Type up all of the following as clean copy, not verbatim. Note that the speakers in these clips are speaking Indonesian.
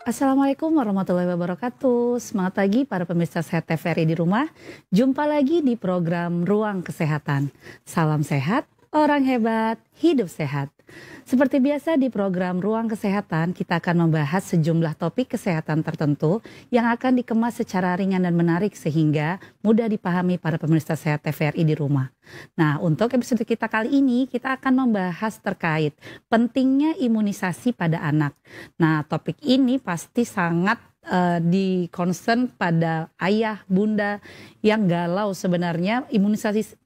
Assalamualaikum warahmatullahi wabarakatuh. Semangat pagi para pemirsa Sehat TVRI di rumah. Jumpa lagi di program Ruang Kesehatan. Salam sehat, orang hebat, hidup sehat. Seperti biasa di program Ruang Kesehatan, kita akan membahas sejumlah topik kesehatan tertentu yang akan dikemas secara ringan dan menarik sehingga mudah dipahami para pemirsa Sehat TVRI di rumah. Nah, untuk episode kita kali ini, kita akan membahas terkait pentingnya imunisasi pada anak. Nah, topik ini pasti sangat di concern pada ayah, bunda yang galau sebenarnya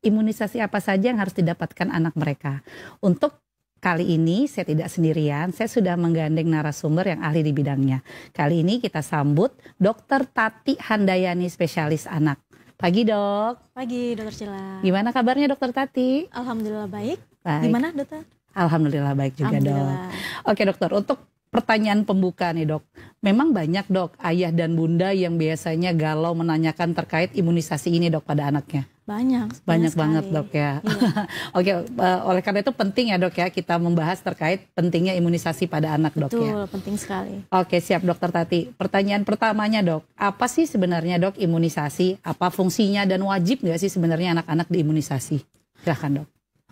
imunisasi apa saja yang harus didapatkan anak mereka. Untuk kali ini saya tidak sendirian, saya sudah menggandeng narasumber yang ahli di bidangnya. Kali ini kita sambut Dr. Tati Handayani, spesialis anak. Pagi dok. Pagi Dokter Cila. Gimana kabarnya Dokter Tati? Alhamdulillah baik. Baik. Gimana dokter? Alhamdulillah baik juga dok. Oke dokter, untuk pertanyaan pembuka nih dok. Memang banyak dok ayah dan bunda yang biasanya galau menanyakan terkait imunisasi ini dok pada anaknya. Banyak Banget dok ya. Iya. Oke, oleh karena itu penting ya dok ya kita membahas terkait pentingnya imunisasi pada anak dok ya. Betul, penting sekali. Oke, siap dokter Tati. Pertanyaan pertamanya dok, apa sih sebenarnya dok imunisasi? Apa fungsinya dan wajib nggak sih sebenarnya anak-anak diimunisasi? Silahkan dok.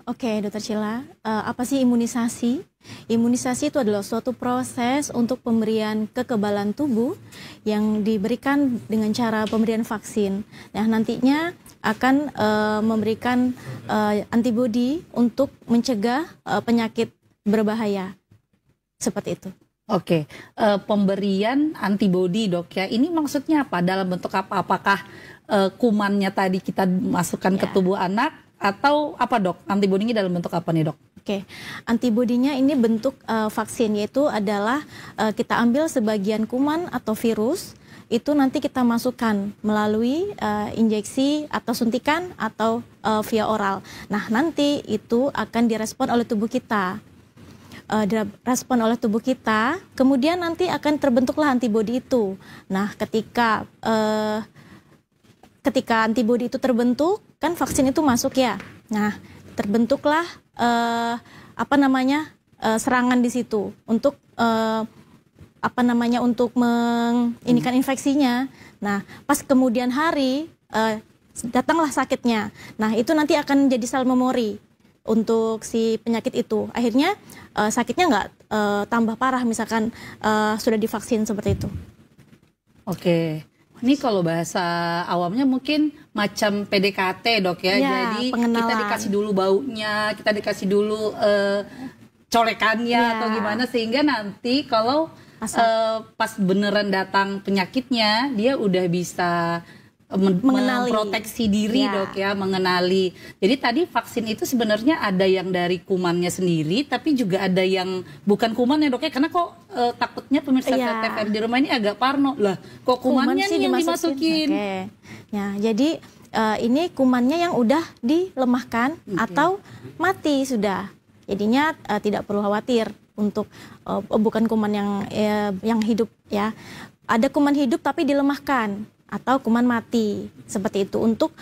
Oke dokter Cila, apa sih imunisasi? Imunisasi itu adalah suatu proses untuk pemberian kekebalan tubuh yang diberikan dengan cara pemberian vaksin. Nah nantinya akan memberikan antibodi untuk mencegah penyakit berbahaya. Seperti itu. Oke, pemberian antibodi dok ya, ini maksudnya apa? Dalam bentuk apa? Apakah kumannya tadi kita masukkan ke tubuh anak atau apa dok? Antibodinya dalam bentuk apa nih dok? Oke, antibodinya ini bentuk vaksin, yaitu adalah kita ambil sebagian kuman atau virus, itu nanti kita masukkan melalui injeksi atau suntikan atau via oral. Nah nanti itu akan direspon oleh tubuh kita. Direspon oleh tubuh kita, kemudian nanti akan terbentuklah antibodi itu. Nah ketika antibodi itu terbentuk, kan vaksin itu masuk ya. Nah, terbentuklah serangan di situ untuk untuk menginikan infeksinya. Nah, pas kemudian hari datanglah sakitnya. Nah, itu nanti akan jadi sel memori untuk si penyakit itu. Akhirnya sakitnya nggak tambah parah misalkan sudah divaksin seperti itu. Oke. Ini kalau bahasa awamnya mungkin macam PDKT dok ya, jadi pengenalan. Kita dikasih dulu baunya, kita dikasih dulu colekannya atau gimana sehingga nanti kalau pas beneran datang penyakitnya dia udah bisa memproteksi diri dok ya, mengenali. Jadi tadi vaksin itu sebenarnya ada yang dari kumannya sendiri, tapi juga ada yang bukan kuman ya dok ya, karena kok takutnya pemirsa TVRI di rumah ini agak parno lah, kok kumannya nih yang dimasukin. Oke. Ya, jadi ini kumannya yang udah dilemahkan atau mati sudah, jadinya tidak perlu khawatir untuk bukan kuman yang hidup ya. Ada kuman hidup tapi dilemahkan atau kuman mati seperti itu untuk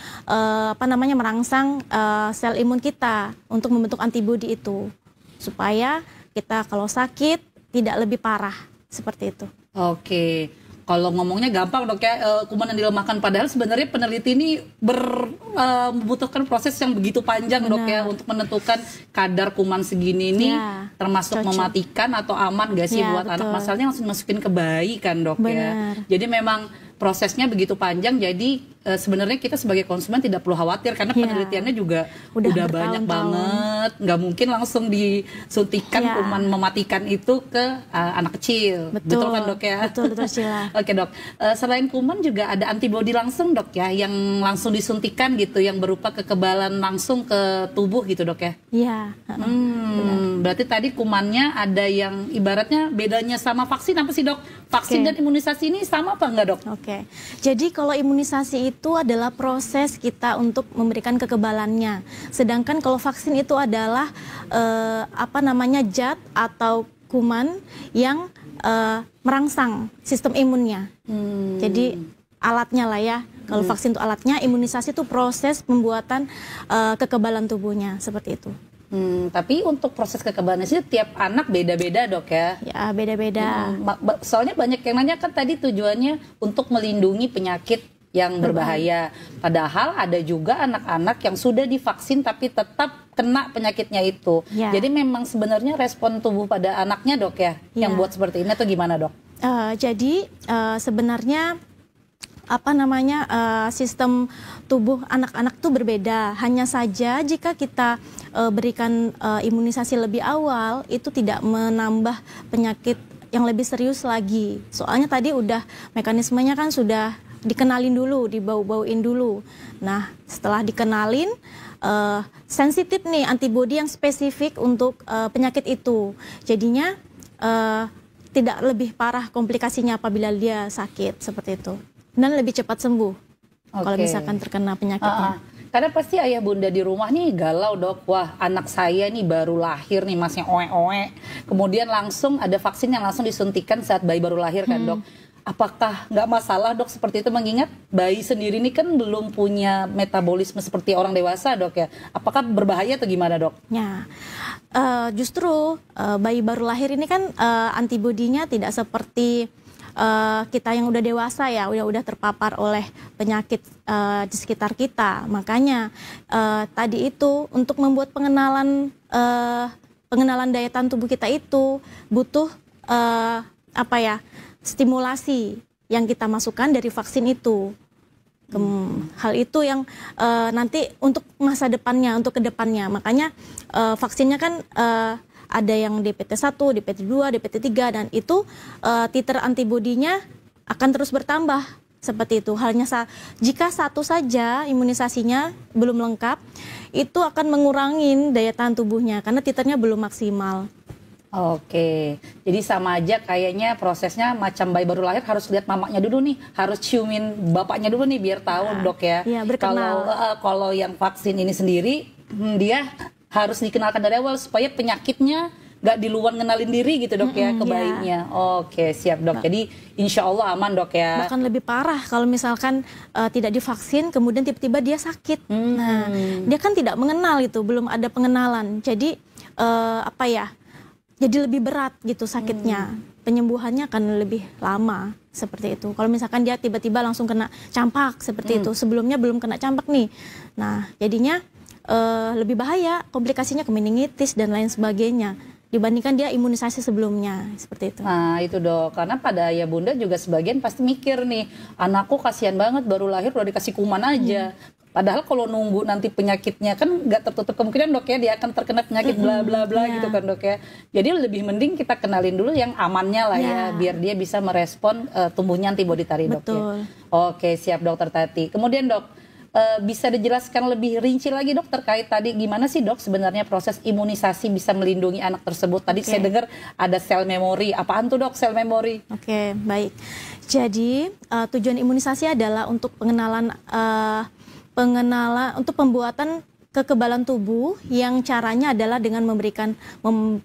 merangsang sel imun kita untuk membentuk antibodi itu supaya kita kalau sakit tidak lebih parah seperti itu. Oke, kalau ngomongnya gampang dok ya, kuman yang dilemahkan, padahal sebenarnya peneliti ini membutuhkan proses yang begitu panjang dok ya untuk menentukan kadar kuman segini ini termasuk mematikan atau aman gak sih buat anak, masalahnya langsung masukin ke bayi kan dok ya. Jadi memang prosesnya begitu panjang, jadi sebenarnya kita sebagai konsumen tidak perlu khawatir karena penelitiannya juga udah banyak banget, nggak mungkin langsung disuntikan kuman mematikan itu ke anak kecil. Betul kan dok ya? Betul Cila. Oke dok, selain kuman juga ada antibodi langsung dok ya, yang langsung disuntikan gitu, yang berupa kekebalan langsung ke tubuh gitu dok ya? Iya. Berarti tadi kumannya ada yang ibaratnya bedanya sama vaksin apa sih dok? Vaksin dan imunisasi ini sama apa enggak dok? Oke, jadi kalau imunisasi itu adalah proses kita untuk memberikan kekebalannya. Sedangkan kalau vaksin itu adalah zat atau kuman yang merangsang sistem imunnya. Jadi alatnya lah ya. Kalau vaksin itu alatnya, imunisasi itu proses pembuatan kekebalan tubuhnya, seperti itu. Tapi untuk proses kekebalan sih tiap anak beda-beda dok ya? Ya beda-beda. Soalnya banyak yang nanya kan tadi tujuannya untuk melindungi penyakit yang berbahaya. Padahal ada juga anak-anak yang sudah divaksin tapi tetap kena penyakitnya itu. Ya. Jadi memang sebenarnya respon tubuh pada anaknya dok ya, yang buat seperti ini atau gimana dok? Jadi sebenarnya sistem tubuh anak-anak itu berbeda. Hanya saja jika kita berikan imunisasi lebih awal, itu tidak menambah penyakit yang lebih serius lagi. Soalnya tadi udah mekanismenya kan sudah dikenalin dulu, dibau-bauin dulu. Nah, setelah dikenalin, sensitif nih antibodi yang spesifik untuk penyakit itu. Jadinya tidak lebih parah komplikasinya apabila dia sakit seperti itu. Dan lebih cepat sembuh kalau misalkan terkena penyakitnya. Karena pasti ayah bunda di rumah nih galau dok, wah anak saya nih baru lahir nih masih oe-oe, kemudian langsung ada vaksin yang langsung disuntikan saat bayi baru lahir kan dok. Apakah nggak masalah dok seperti itu, mengingat bayi sendiri ini kan belum punya metabolisme seperti orang dewasa dok ya, apakah berbahaya atau gimana dok? Ya, justru bayi baru lahir ini kan antibodinya tidak seperti kita yang udah dewasa ya, udah terpapar oleh penyakit di sekitar kita. Makanya tadi itu untuk membuat pengenalan daya tahan tubuh kita itu butuh stimulasi yang kita masukkan dari vaksin itu. Hal itu yang nanti untuk masa depannya, untuk kedepannya. Makanya vaksinnya kan ada yang DPT-1, DPT-2, DPT-3 dan itu titer antibodinya akan terus bertambah seperti itu. Halnya jika satu saja imunisasinya belum lengkap, itu akan mengurangi daya tahan tubuhnya karena titernya belum maksimal. Oke, jadi sama aja kayaknya prosesnya macam bayi baru lahir harus lihat mamanya dulu nih, harus ciumin bapaknya dulu nih biar tahu dok ya. Iya, berkenal. Kalau yang vaksin ini sendiri dia harus dikenalkan dari awal supaya penyakitnya nggak duluan ngenalin diri gitu dok ya ke bayinya. Oke, siap dok. Jadi insya Allah aman dok ya. Bahkan lebih parah kalau misalkan tidak divaksin kemudian tiba-tiba dia sakit. Nah, dia kan tidak mengenal itu, belum ada pengenalan. Jadi jadi lebih berat gitu sakitnya. Penyembuhannya akan lebih lama seperti itu. Kalau misalkan dia tiba-tiba langsung kena campak seperti itu, sebelumnya belum kena campak nih. Nah, jadinya lebih bahaya, komplikasinya ke meningitis dan lain sebagainya dibandingkan dia imunisasi sebelumnya seperti itu. Nah itu dok, karena pada ayah bunda juga sebagian pasti mikir nih, anakku kasihan banget baru lahir udah dikasih kuman aja. Padahal kalau nunggu nanti penyakitnya kan nggak tertutup kemungkinan dok ya dia akan terkena penyakit bla bla bla gitu kan dok ya. Jadi lebih mending kita kenalin dulu yang amannya lah ya biar dia bisa merespon tumbuhnya antibodi tadi dok ya. Oke siap dokter Tati. Kemudian dok, bisa dijelaskan lebih rinci lagi dok terkait tadi gimana sih dok sebenarnya proses imunisasi bisa melindungi anak tersebut. Tadi saya dengar ada sel memori, apaan tuh dok sel memori? Oke, baik. Jadi tujuan imunisasi adalah untuk pengenalan untuk pembuatan kekebalan tubuh yang caranya adalah dengan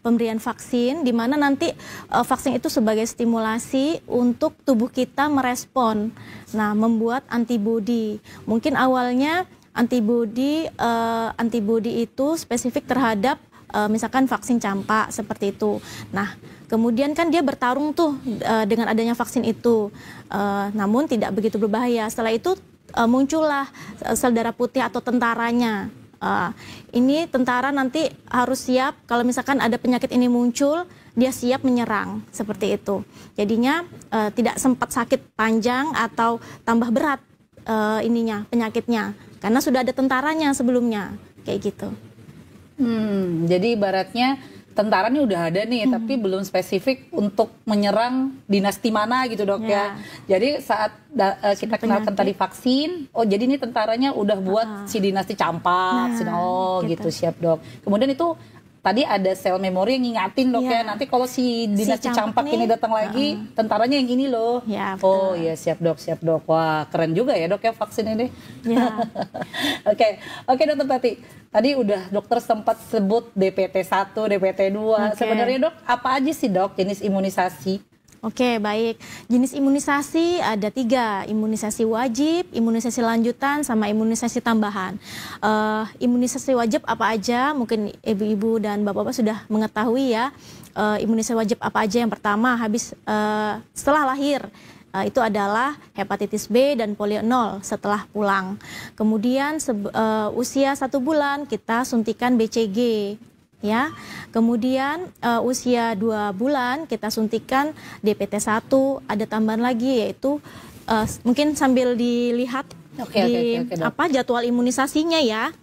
pemberian vaksin, di mana nanti vaksin itu sebagai stimulasi untuk tubuh kita merespon, membuat antibodi. Mungkin awalnya antibodi itu spesifik terhadap misalkan vaksin campak seperti itu. Nah, kemudian kan dia bertarung tuh dengan adanya vaksin itu, namun tidak begitu berbahaya. Setelah itu muncullah sel darah putih atau tentaranya. Ini tentara nanti harus siap kalau misalkan ada penyakit ini muncul, dia siap menyerang seperti itu. Jadinya tidak sempat sakit panjang atau tambah berat penyakitnya karena sudah ada tentaranya sebelumnya kayak gitu. Jadi ibaratnya tentara nih udah ada nih, tapi belum spesifik untuk menyerang dinasti mana gitu dok ya. Jadi saat kita kenalkan tadi vaksin, oh jadi ini tentaranya udah buat si dinasti campak, gitu siap dok. Kemudian itu tadi ada sel memori yang ngingatin dok ya, nanti kalau si dinasti campak ini datang lagi, tentaranya yang ini loh. Ya, oh iya siap dok. Wah keren juga ya dok ya vaksin ini. Oke dokter Tati. Tadi udah dokter sempat sebut DPT-1, DPT-2. Sebenarnya dok, apa aja sih dok jenis imunisasi? Oke, baik. Jenis imunisasi ada 3, imunisasi wajib, imunisasi lanjutan, sama imunisasi tambahan. Imunisasi wajib apa aja? Mungkin ibu-ibu dan bapak-bapak sudah mengetahui ya. Imunisasi wajib apa aja? Yang pertama, setelah lahir, itu adalah hepatitis B dan polio 0 setelah pulang. Kemudian usia 1 bulan kita suntikan BCG. Ya, kemudian usia 2 bulan kita suntikan DPT-1, ada tambahan lagi yaitu mungkin sambil dilihat jadwal imunisasinya ya.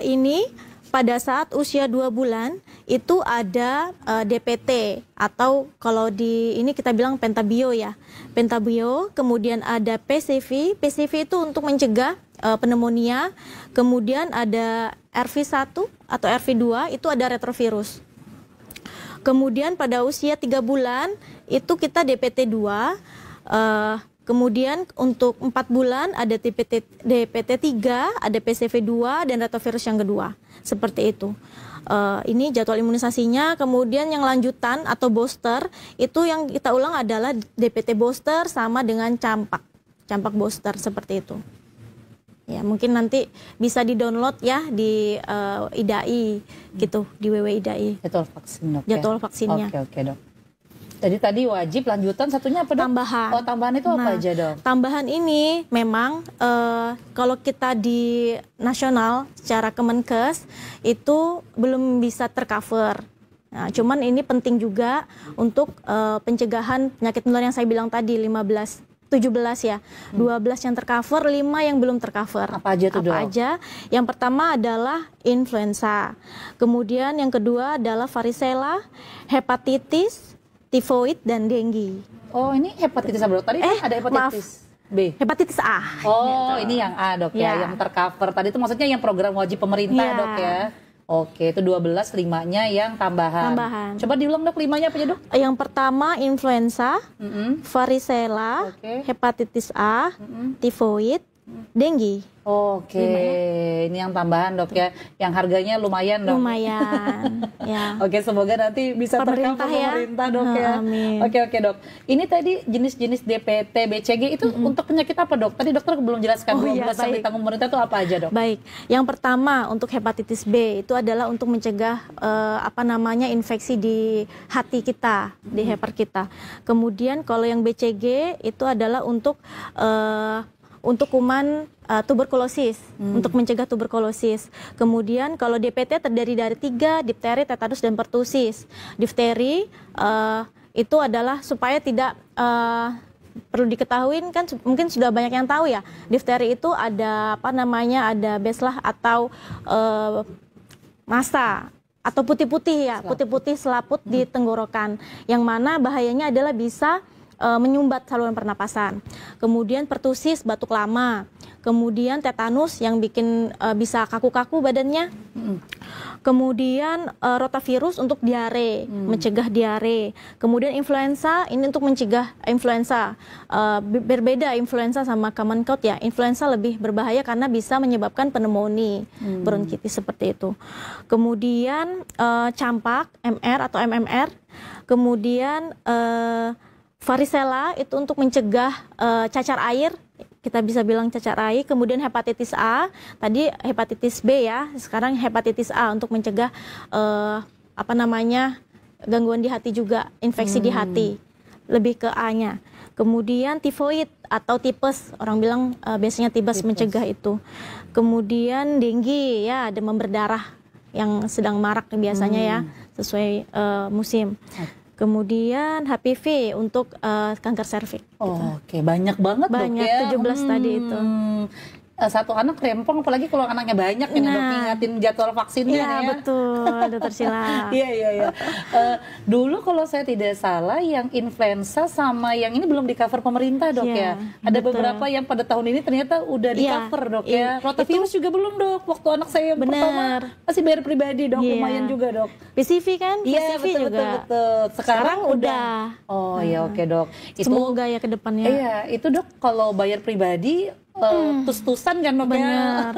Ini pada saat usia 2 bulan itu ada DPT atau kalau di ini kita bilang pentabio ya. Pentabio, kemudian ada PCV. PCV itu untuk mencegah pneumonia. Kemudian ada RV1 atau RV2 itu ada retrovirus. Kemudian pada usia 3 bulan itu kita DPT2. Kemudian untuk 4 bulan ada DPT3, ada PCV2 dan retrovirus yang kedua. Seperti itu. Ini jadwal imunisasinya. Kemudian yang lanjutan atau booster itu yang kita ulang adalah DPT booster sama dengan campak booster seperti itu. Ya, mungkin nanti bisa di-download ya di IDAI gitu, di WWIDAI. Jadwal vaksin, dok. Jadwal vaksinnya. Oke, dok. Jadi tadi wajib, lanjutan satunya apa, dok? Tambahan. Oh, tambahan itu apa aja, dok? Tambahan ini memang kalau kita di nasional secara Kemenkes itu belum bisa tercover. Nah, cuman ini penting juga untuk pencegahan penyakit menular yang saya bilang tadi 17 ya, 12 yang tercover, 5 yang belum tercover. Apa aja tuh, dok? Apa aja? Yang pertama adalah influenza. Kemudian yang kedua adalah varicella, hepatitis, tifoid, dan dengue. Oh, ini hepatitis apa, dok? Tadi ada hepatitis B. Hepatitis A. Oh, ini yang A, dok ya, yang tercover. Tadi itu maksudnya yang program wajib pemerintah, dok ya. Oke, itu 12, 5-nya yang tambahan. Coba diulang, dok, 5-nya apa aja, dok? Yang pertama influenza, varicella, hepatitis A, tifoid, dengue. Oke, ini yang tambahan, dok ya. Yang harganya lumayan, dok. Lumayan, ya. Oke, semoga nanti bisa tercover pemerintah, dok ya. Amin. Oke, dok. Ini tadi jenis-jenis DPT, BCG itu untuk penyakit apa, dok? Tadi dokter belum jelaskan. Yang ditanggung pemerintah itu apa aja, dok? Baik, yang pertama untuk hepatitis B itu adalah untuk mencegah infeksi di hati kita, di heper kita. Kemudian kalau yang BCG itu adalah untuk kuman tuberkulosis, untuk mencegah tuberkulosis. Kemudian kalau DPT terdiri dari 3, difteri, tetanus, dan pertusis. Difteri itu adalah supaya tidak perlu diketahui, kan mungkin sudah banyak yang tahu ya. Difteri itu ada ada beslah atau massa atau putih-putih ya, putih-putih selaput di tenggorokan. Yang mana bahayanya adalah bisa menyumbat saluran pernapasan. Kemudian pertusis, batuk lama. Kemudian tetanus yang bikin bisa kaku-kaku badannya. Kemudian rotavirus untuk diare, mencegah diare. Kemudian influenza, ini untuk mencegah influenza. Berbeda influenza sama common cold ya. Influenza lebih berbahaya karena bisa menyebabkan pneumonia, bronkitis seperti itu. Kemudian campak, MR atau MMR. Kemudian varicella itu untuk mencegah cacar air, kita bisa bilang cacar air. Kemudian hepatitis A, tadi hepatitis B ya, sekarang hepatitis A untuk mencegah gangguan di hati juga, infeksi di hati, lebih ke A-nya. Kemudian tifoid atau tipes, orang bilang biasanya tipes mencegah itu. Kemudian dengue ya, demam berdarah yang sedang marak biasanya ya, sesuai musim. Kemudian HPV untuk kanker serviks. Oke, banyak banget, banyak, dok ya. 17 tadi itu. Satu anak rempong, apalagi kalau anaknya banyak dok, ingatin jadwal vaksinnya. Iya, betul, dokter Sila. Iya. Dulu kalau saya tidak salah, yang influenza sama yang ini belum di-cover pemerintah, dok ya. Ada beberapa yang pada tahun ini ternyata udah di-cover, dok ya. Rotavirus juga belum, dok. Waktu anak saya yang pertama masih bayar pribadi, dok. Lumayan juga, dok. PCV kan? Iya, betul. Sekarang udah. Oh iya, oke, dok. Semoga ya ke depannya. Iya, itu, dok, kalau bayar pribadi tus-tusan kan dok ya. Bener.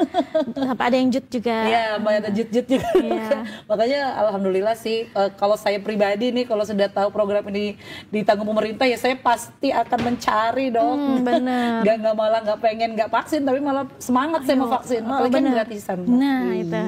Sampai ada yang jut juga. Iya, ada jut-jut juga. Iya. Makanya alhamdulillah sih, kalau saya pribadi nih, kalau sudah tahu program ini ditanggung pemerintah ya saya pasti akan mencari dong. Bener. Nggak malah nggak pengen nggak vaksin, tapi malah semangat saya mau vaksin. Apalagi kan gratisan. Nah, Iya. itu.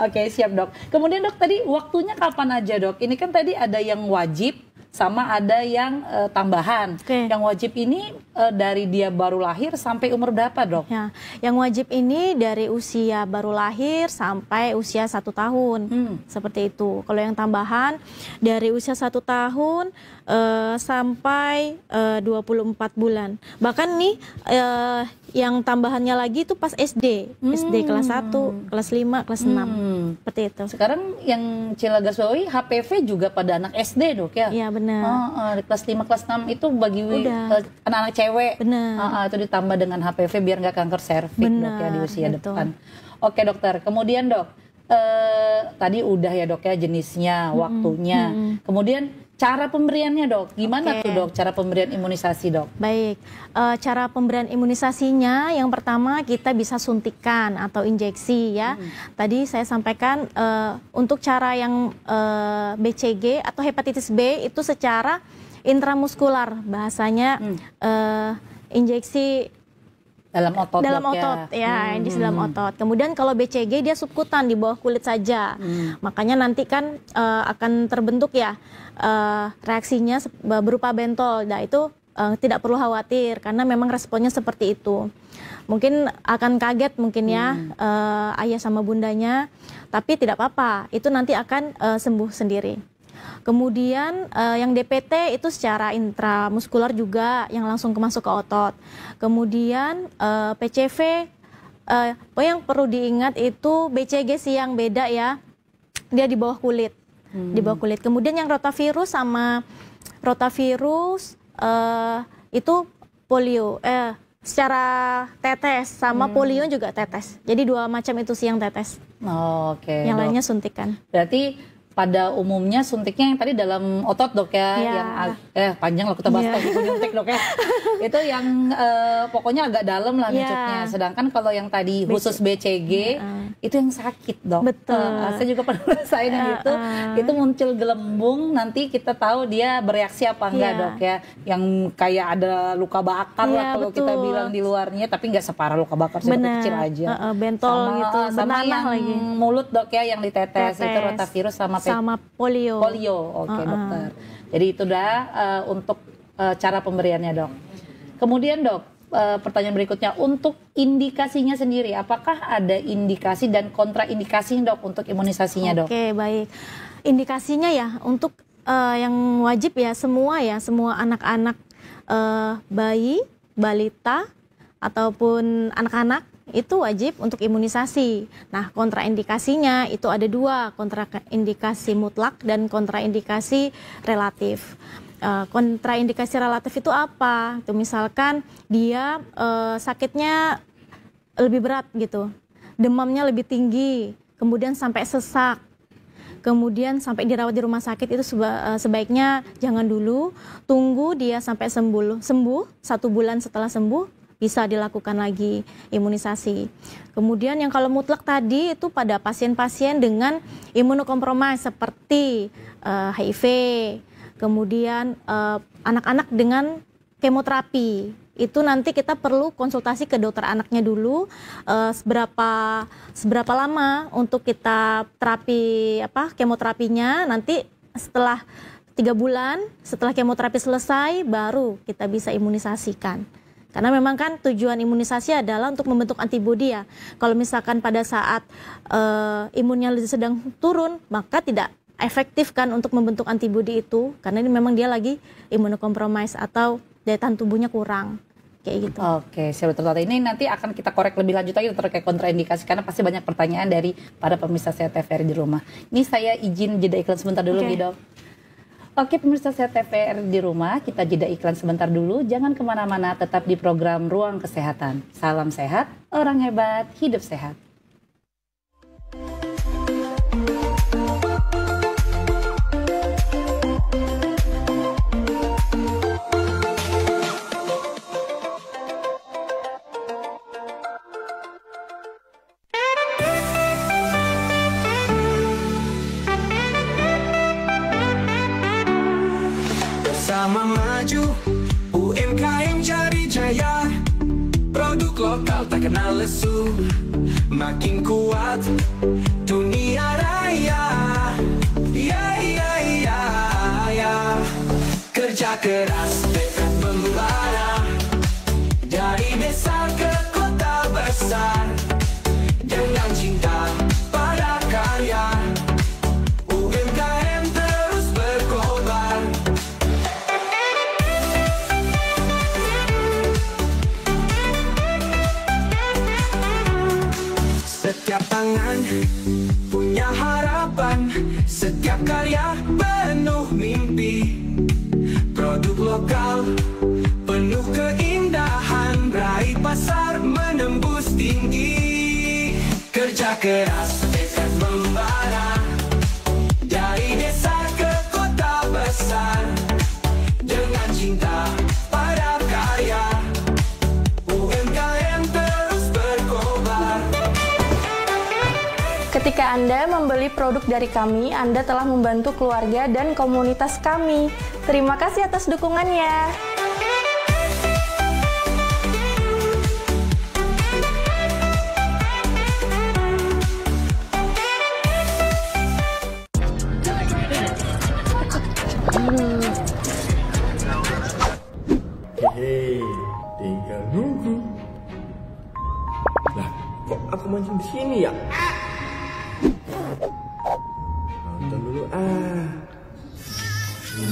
Oke, siap dok. Kemudian dok, tadi waktunya kapan aja dok? Ini kan tadi ada yang wajib sama ada yang tambahan. Oke. Yang wajib ini dari dia baru lahir sampai umur berapa dok? Ya, yang wajib ini dari usia baru lahir sampai usia 1 tahun, seperti itu. Kalau yang tambahan dari usia 1 tahun sampai 24 bulan. Bahkan nih yang tambahannya lagi itu pas SD, SD kelas 1, kelas 5, kelas 6, seperti itu. Sekarang yang Cilagaswawi HPV juga pada anak SD dok ya? Iya benar. Di kelas 5, kelas 6 itu bagi anak-anak cewek. Benar. Itu ditambah dengan HPV biar nggak kanker serviks dok ya di usia betul. depan. Oke dokter, kemudian dok, tadi udah ya dok ya jenisnya, waktunya. Kemudian cara pemberiannya dok, gimana tuh dok cara pemberian imunisasi dok? Baik, cara pemberian imunisasinya yang pertama kita bisa suntikan atau injeksi ya. Tadi saya sampaikan untuk cara yang BCG atau hepatitis B itu secara intramuskular, bahasanya injeksi Dalam otot dalam dok, otot ya, injeksi dalam otot. Kemudian kalau BCG dia subkutan di bawah kulit saja. Makanya nanti kan akan terbentuk ya reaksinya berupa bentol. Nah itu tidak perlu khawatir karena memang responnya seperti itu. Mungkin akan kaget mungkin ya ayah sama bundanya, tapi tidak apa-apa. Itu nanti akan sembuh sendiri. Kemudian yang DPT itu secara intramuskular juga yang langsung masuk ke otot. Kemudian PCV yang perlu diingat itu BCG sih yang beda ya. Dia di bawah kulit. Di bawah kulit. Kemudian yang rotavirus sama rotavirus itu polio. Secara tetes sama polio juga tetes. Jadi 2 macam itu sih yang tetes. Oke. Yang dok. lainnya suntikan. Berarti pada umumnya suntiknya yang tadi dalam otot dok ya, yang panjang loh kita bahas tadi nyuntik dok ya. Itu yang pokoknya agak dalam lah nyucuknya. Sedangkan kalau yang tadi khusus BCG itu yang sakit dok. Betul. Saya juga pernah rasain yang itu muncul gelembung, nanti kita tahu dia bereaksi apa enggak dok ya. Yang kayak ada luka bakar lah kalau kita bilang di luarnya, tapi nggak separah luka bakar, seperti kecil aja. Bentol gitu, sama yang lagi. mulut dok ya, yang ditetes itu rotavirus sama polio. Oke dokter. Jadi itu dah untuk cara pemberiannya dok. Kemudian dok, pertanyaan berikutnya untuk indikasinya sendiri, apakah ada indikasi dan kontraindikasi dok untuk imunisasinya dok? Oke baik. Indikasinya ya untuk yang wajib ya semua anak-anak bayi, balita ataupun anak-anak itu wajib untuk imunisasi. Nah, kontraindikasinya itu ada 2, kontraindikasi mutlak dan kontraindikasi relatif. Kontraindikasi relatif itu apa? Itu misalkan dia sakitnya lebih berat gitu, demamnya lebih tinggi, kemudian sampai sesak, kemudian sampai dirawat di rumah sakit, itu sebaiknya jangan dulu, tunggu dia sampai sembuh 1 bulan setelah sembuh bisa dilakukan lagi imunisasi. Kemudian yang kalau mutlak tadi itu pada pasien-pasien dengan imunokompromis seperti HIV, kemudian anak-anak dengan kemoterapi. Itu nanti kita perlu konsultasi ke dokter anaknya dulu seberapa lama untuk kita terapi kemoterapinya. Nanti setelah 3 bulan setelah kemoterapi selesai baru kita bisa imunisasikan. Karena memang kan tujuan imunisasi adalah untuk membentuk antibodi ya. Kalau misalkan pada saat imunnya sedang turun, maka tidak efektif kan untuk membentuk antibodi itu. Karena ini memang dia lagi imunokompromis atau daya tahan tubuhnya kurang. Kayak gitu. Oke, siap dokter. Ini nanti akan kita korek lebih lanjut lagi terkait kontraindikasi. Karena pasti banyak pertanyaan dari para pemirsa Sehat TVRI di rumah. Ini saya izin jeda iklan sebentar dulu nih dok. Oke pemirsa Sehat TVRI di rumah, kita jeda iklan sebentar dulu. Jangan kemana-mana, tetap di program Ruang Kesehatan. Salam sehat, orang hebat, hidup sehat. lokal tak kenal lesu, makin kuat dunia raya. Ya ya ya ya, kerja keras tekad membara, dari desa ke kota besar, dengan cinta pada karya, UMKM terus berkobar. Setiap tangan punya harapan, setiap karya penuh mimpi. Produk lokal penuh keindahan, raih pasar menembus tinggi. Kerja keras tekad membara, dari desa ke kota besar, dengan cinta pada karya, UMKM terus berkobar. Ketika Anda membeli produk dari kami, Anda telah membantu keluarga dan komunitas kami. Terima kasih atas dukungannya. Hei, tinggal nunggu. Lah, kok aku mancing di sini ya? Nonton dulu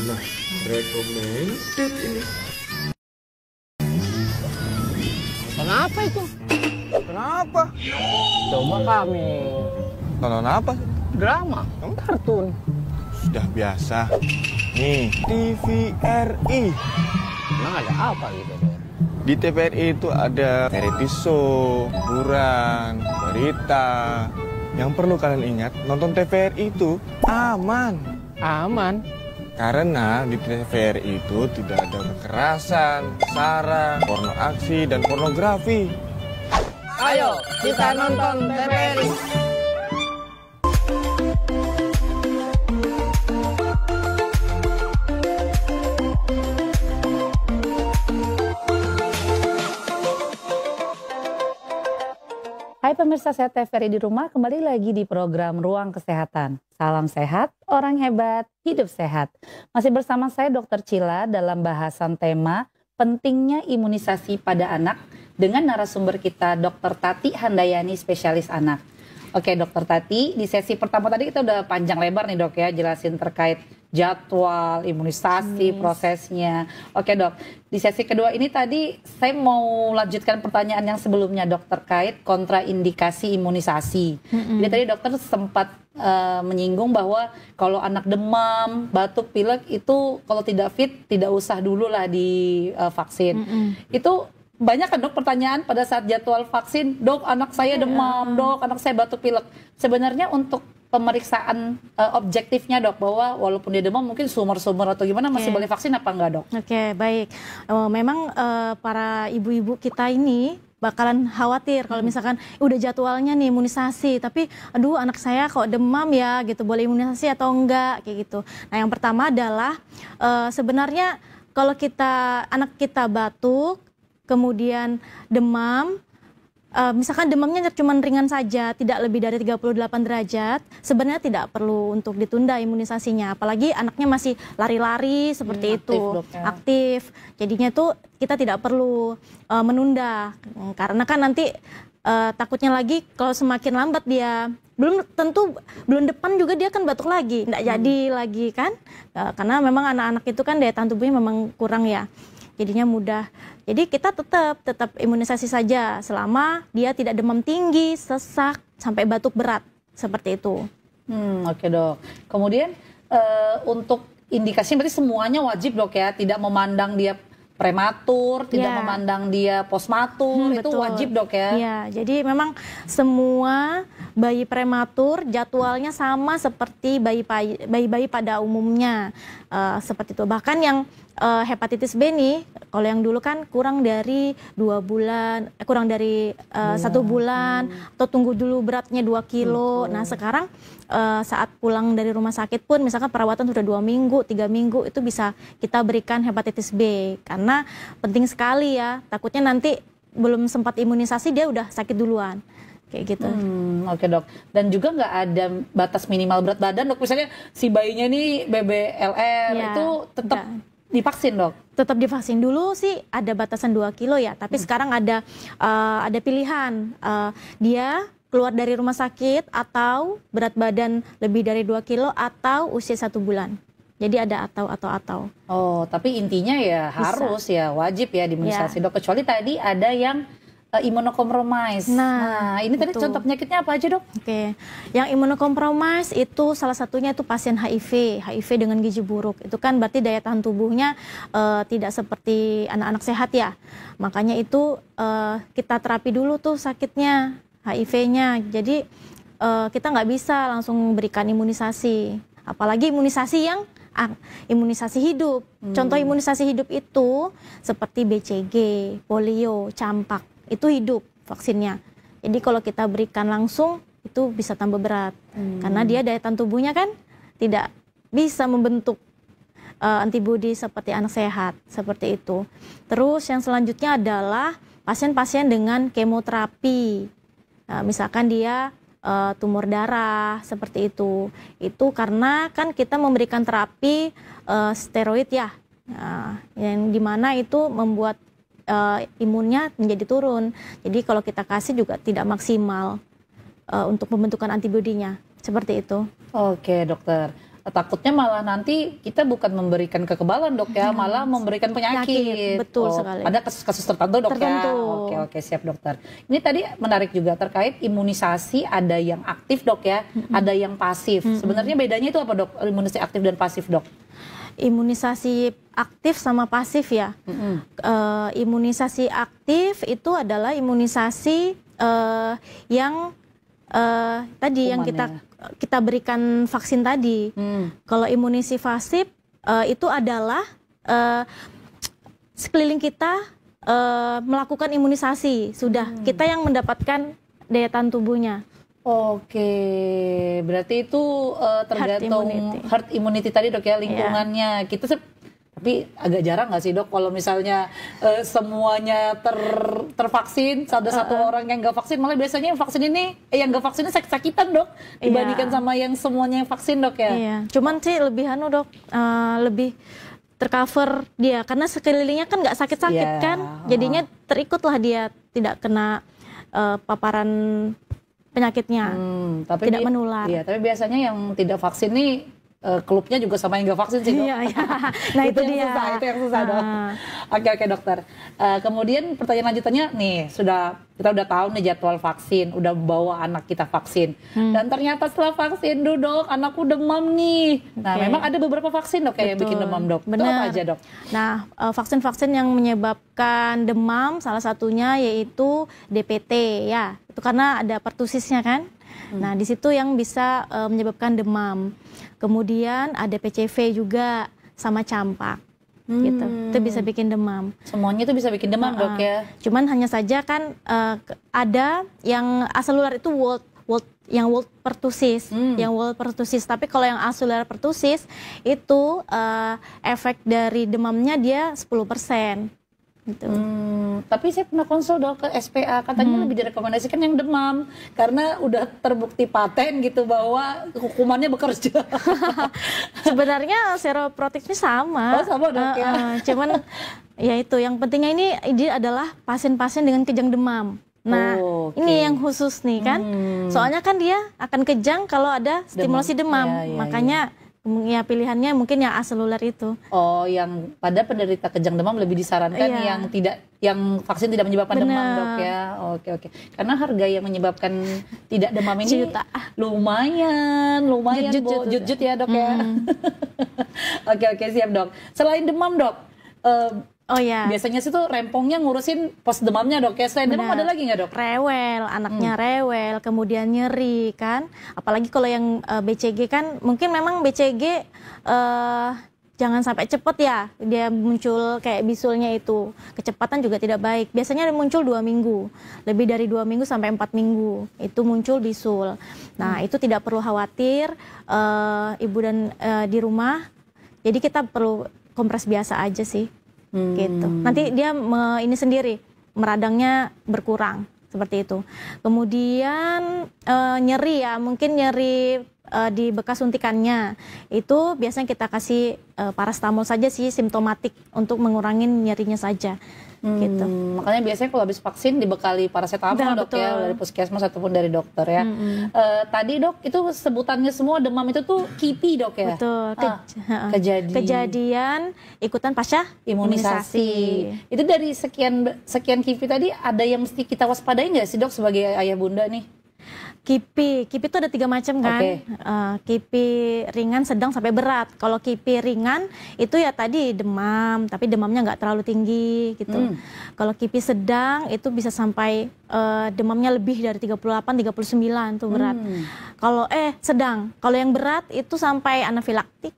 Nah, recommended ini. Kenapa itu? Kenapa? Coba kami Nonton apa? drama, kartun. Sudah biasa. Nih, TVRI. Emang ada apa gitu? Di TVRI itu ada variety show, hiburan, berita. Yang perlu kalian ingat, nonton TVRI itu aman. Aman. Karena di TVRI itu tidak ada kekerasan, sara, porno aksi, dan pornografi. Ayo kita nonton TVRI. Hai pemirsa Sehat TVRI di rumah, kembali lagi di program Ruang Kesehatan. Salam sehat, orang hebat, hidup sehat. Masih bersama saya Dr. Cila dalam bahasan tema pentingnya imunisasi pada anak dengan narasumber kita Dr. Tati Handayani, spesialis anak. Oke Dr. Tati, di sesi pertama tadi kita udah panjang lebar nih dok ya, jelasin terkait jadwal, imunisasi, prosesnya. Oke dok, di sesi kedua ini tadi saya mau lanjutkan pertanyaan yang sebelumnya dok terkait kontraindikasi imunisasi. Jadi tadi dokter sempat menyinggung bahwa kalau anak demam, batuk, pilek itu kalau tidak fit tidak usah dulu lah di vaksin. Itu banyak kan dok pertanyaan pada saat jadwal vaksin, dok anak saya demam, dok anak saya batuk pilek. Sebenarnya untuk pemeriksaan objektifnya dok, bahwa walaupun dia demam mungkin sumur-sumur atau gimana masih boleh vaksin apa enggak dok? Oke, baik. Memang para ibu-ibu kita ini bakalan khawatir kalau misalkan udah jadwalnya nih imunisasi, tapi aduh anak saya kok demam ya gitu, boleh imunisasi atau enggak kayak gitu. Nah yang pertama adalah sebenarnya kalau anak kita batuk, kemudian demam, misalkan demamnya cuma ringan saja, tidak lebih dari 38 derajat, sebenarnya tidak perlu untuk ditunda imunisasinya. Apalagi anaknya masih lari-lari seperti itu, aktif. Jadinya tuh kita tidak perlu menunda, karena kan nanti takutnya lagi kalau semakin lambat dia, belum tentu bulan depan juga dia kan batuk lagi, tidak jadi lagi kan, karena memang anak-anak itu kan daya tahan tubuhnya memang kurang ya. Jadinya mudah. Jadi kita tetap imunisasi saja selama dia tidak demam tinggi, sesak, sampai batuk berat seperti itu. Oke dok. Kemudian untuk indikasi berarti semuanya wajib dok ya, tidak memandang dia prematur, tidak memandang dia postmatur, itu betul. wajib dok ya? Iya, jadi memang semua bayi prematur jadwalnya sama seperti bayi-bayi pada umumnya, seperti itu. Bahkan yang hepatitis B nih, kalau yang dulu kan kurang dari 2 bulan, kurang dari 1 bulan, atau tunggu dulu beratnya 2 kilo. Nah sekarang saat pulang dari rumah sakit pun, misalkan perawatan sudah 2 minggu, 3 minggu, itu bisa kita berikan hepatitis B. Karena penting sekali ya, takutnya nanti belum sempat imunisasi dia udah sakit duluan. Kayak gitu. Oke dok. Dan juga nggak ada batas minimal berat badan dok. Misalnya si bayinya ini BBLR Ya, itu tetap divaksin dok? Tetap divaksin. Dulu sih ada batasan 2 kilo ya, tapi sekarang ada pilihan. Dia keluar dari rumah sakit atau berat badan lebih dari 2 kilo atau usia 1 bulan. Jadi ada atau. Oh, tapi intinya ya harus ya wajib ya diimunisasi dok. Kecuali tadi ada yang imunokompromis. Nah, ini tadi contoh penyakitnya apa aja dok? Oke, yang imunokompromis itu salah satunya itu pasien HIV dengan gizi buruk. Itu kan berarti daya tahan tubuhnya tidak seperti anak-anak sehat ya. Makanya itu kita terapi dulu tuh sakitnya, HIV-nya. Jadi kita nggak bisa langsung berikan imunisasi. Apalagi imunisasi yang imunisasi hidup. Contoh imunisasi hidup itu seperti BCG, polio, campak. Itu hidup vaksinnya. Jadi kalau kita berikan langsung itu bisa tambah berat. Karena dia daya tahan tubuhnya kan tidak bisa membentuk antibodi seperti anak sehat, seperti itu. Terus yang selanjutnya adalah pasien-pasien dengan kemoterapi. Nah, misalkan dia tumor darah seperti itu. Itu karena kan kita memberikan terapi steroid ya. Nah, yang dimana itu membuat imunnya menjadi turun. Jadi kalau kita kasih juga tidak maksimal untuk pembentukan antibodinya. Seperti itu. Oke dokter. Takutnya malah nanti kita bukan memberikan kekebalan dok ya, malah memberikan penyakit. Betul sekali. Ada kasus-kasus tertentu dok ya. Oke siap dokter. Ini tadi menarik juga terkait imunisasi, ada yang aktif dok ya, ada yang pasif. Sebenarnya bedanya itu apa dok, imunisasi aktif dan pasif dok? Imunisasi aktif sama pasif ya. Imunisasi aktif itu adalah imunisasi yang tadi yang kita berikan vaksin tadi. Kalau imunisasi pasif itu adalah sekeliling kita melakukan imunisasi, sudah kita yang mendapatkan daya tahan tubuhnya. Oke, berarti itu tergantung herd immunity tadi dok ya, lingkungannya. Kita tapi agak jarang nggak sih dok kalau misalnya semuanya tervaksin, ada satu orang yang nggak vaksin, malah biasanya yang vaksin ini yang nggak vaksinnya sakit-sakitan dok dibandingkan sama yang semuanya yang vaksin dok ya. Iya. Cuman sih lebih dok, lebih tercover dia karena sekelilingnya kan nggak sakit-sakit kan, jadinya terikutlah dia tidak kena paparan penyakitnya, tapi tidak menular. Iya, tapi biasanya yang tidak vaksin nih klubnya juga sama yang nggak vaksin sih dok. Iya. Nah itu dia. Itu yang susah dok. Oke dokter. Kemudian pertanyaan lanjutannya nih, kita udah tahu nih jadwal vaksin, udah bawa anak kita vaksin, dan ternyata setelah vaksin dok, anakku demam nih. Nah memang ada beberapa vaksin dok yang bikin demam dok. Benar. Itu apa aja dok? Nah vaksin-vaksin yang menyebabkan demam salah satunya yaitu DPT ya. Itu karena ada pertusisnya kan. Nah di situ yang bisa menyebabkan demam. Kemudian ada PCV juga sama campak. Gitu. Itu bisa bikin demam. Semuanya itu bisa bikin demam dok ya. Cuman hanya saja kan ada yang aselular itu World pertussis, yang World pertussis. Tapi kalau yang aselular pertussis itu efek dari demamnya dia 10%. Gitu. Tapi saya pernah konsul dok ke SPA, katanya lebih direkomendasikan yang demam karena udah terbukti paten gitu bahwa hukumannya bekerja. Sebenarnya seroprotektifnya sama. Oh sama dok ya. Cuman ya itu yang pentingnya ini adalah pasien-pasien dengan kejang demam. Nah ini yang khusus nih kan. Soalnya kan dia akan kejang kalau ada stimulasi demam. Makanya ya pilihannya mungkin yang aselular itu. Oh, yang pada penderita kejang demam lebih disarankan yang vaksin tidak menyebabkan demam dok ya. Oke. Karena harga yang menyebabkan tidak demam ini lumayan jut ya dok ya. Oke siap dok. Selain demam dok, biasanya sih tuh rempongnya ngurusin pos demamnya dok ya. Selain demam ada lagi nggak dok? Rewel, anaknya rewel, kemudian nyeri kan. Apalagi kalau yang BCG kan, mungkin memang BCG jangan sampai cepet ya. Dia muncul kayak bisulnya itu. Kecepatan juga tidak baik. Biasanya muncul 2 minggu. Lebih dari 2 minggu sampai 4 minggu. Itu muncul bisul. Nah itu tidak perlu khawatir ibu dan di rumah. Jadi kita perlu kompres biasa aja sih. Gitu. Nanti dia ini sendiri meradangnya berkurang seperti itu. Kemudian nyeri ya, mungkin nyeri di bekas suntikannya itu biasanya kita kasih paracetamol saja sih, simptomatik untuk mengurangi nyerinya saja. Gitu. Makanya biasanya kalau habis vaksin dibekali paracetamol Nah, dok ya, betul. dari puskesmas ataupun dari dokter ya. Tadi dok itu sebutannya semua demam itu tuh KIPI dok ya. Betul. Kejadian ikutan pasca Imunisasi. Itu dari sekian KIPI tadi ada yang mesti kita waspadai nggak sih dok sebagai ayah bunda nih? KIPI itu ada 3 macam kan. Oke. KIPI ringan, sedang sampai berat. Kalau KIPI ringan itu ya tadi demam, tapi demamnya nggak terlalu tinggi gitu. Kalau KIPI sedang itu bisa sampai demamnya lebih dari 38, 39 itu berat. Kalau sedang, kalau yang berat itu sampai anafilaktik,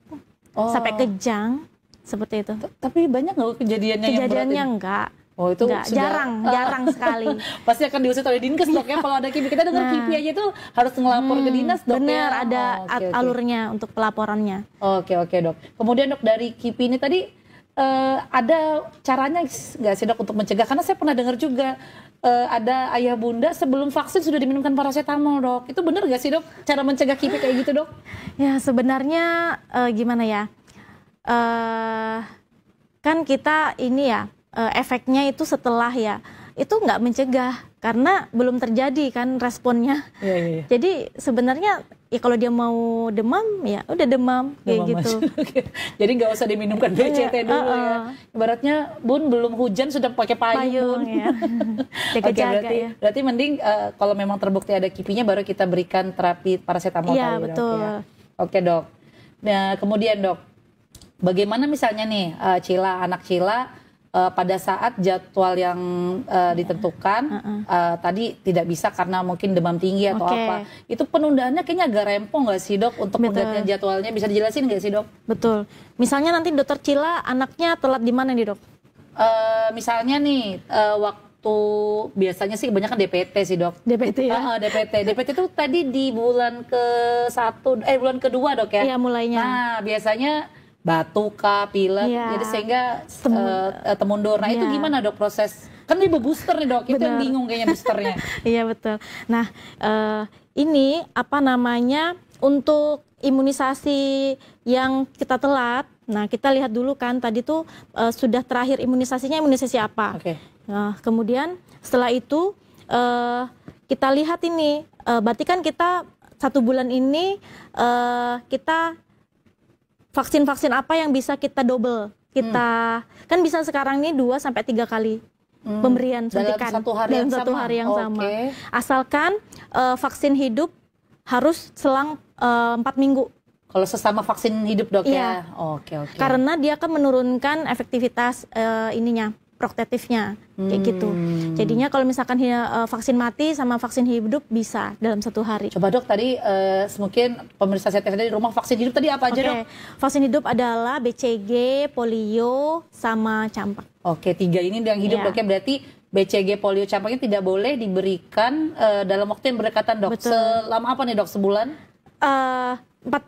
sampai kejang seperti itu. Tapi banyak nggak kejadiannya yang berat Kejadiannya ini? enggak. Oh itu Enggak, sudah- jarang sekali. Pasti akan diusut oleh dinkes dok ya kalau ada KIPI. Kita dengar KIPI aja tuh harus ngelapor ke dinas dok Bener, ya. ada Oke. alurnya untuk pelaporannya. Oke dok. Kemudian dok dari KIPI ini tadi ada caranya nggak sih dok untuk mencegah? Karena saya pernah dengar juga ada ayah bunda sebelum vaksin sudah diminumkan paracetamol dok. Itu benar nggak sih dok? Cara mencegah KIPI kayak gitu dok? Ya sebenarnya gimana ya? Kan kita ini ya efeknya itu setelah ya itu nggak mencegah karena belum terjadi kan responnya. Iya. Jadi sebenarnya ya kalau dia mau demam ya udah demam kayak Demam gitu. aja. Oke. Jadi nggak usah diminumkan BCT dulu ya. Ibaratnya bun belum hujan sudah pakai payung. Payung ya. Oke, Jaga-jaga ya. berarti mending kalau memang terbukti ada KIPI-nya baru kita berikan terapi paracetamol Iya, kali, betul. Dok, ya. Oke dok. Nah kemudian dok, bagaimana misalnya nih anak Cila pada saat jadwal yang ditentukan tadi tidak bisa karena mungkin demam tinggi atau Oke. apa, itu penundaannya kayaknya agak rempong nggak sih dok untuk Betul. menggantikan jadwalnya, bisa dijelasin nggak sih dok? Betul. Misalnya nanti dokter Cila anaknya telat di mana nih dok? Misalnya nih waktu biasanya sih kebanyakan DPT sih dok. DPT ya? DPT itu tadi di bulan bulan kedua dok ya? Iya mulainya. Nah biasanya batuk kah, pilek, Iya. jadi sehingga temundur. Nah itu Iya. gimana dok proses? Kan ini booster nih dok, itu yang Benar. bingung kayaknya boosternya. Iya betul. Nah ini apa namanya untuk imunisasi yang kita telat. Nah kita lihat dulu kan tadi tuh sudah terakhir imunisasinya imunisasi apa. Oke. Nah kemudian setelah itu kita lihat ini berarti kan kita 1 bulan ini kita vaksin-vaksin apa yang bisa kita double. Kita kan bisa sekarang ini 2 sampai 3 kali pemberian Dalam suntikan satu hari dalam yang satu sama? hari yang sama. Oke. Asalkan vaksin hidup harus selang 4 minggu. Kalau sesama vaksin hidup dok Iya. ya? Oke. Karena dia akan menurunkan efektivitas protektifnya kayak gitu. Jadinya kalau misalkan vaksin mati sama vaksin hidup bisa dalam 1 hari. Coba dok tadi mungkin pemirsa CTV di rumah vaksin hidup tadi apa aja dok? Vaksin hidup adalah BCG, polio, sama campak. Oke, 3 ini yang hidup Iya. dok ya, berarti BCG, polio, campak ini tidak boleh diberikan dalam waktu yang berdekatan dok. Betul. Selama apa nih dok, sebulan? 4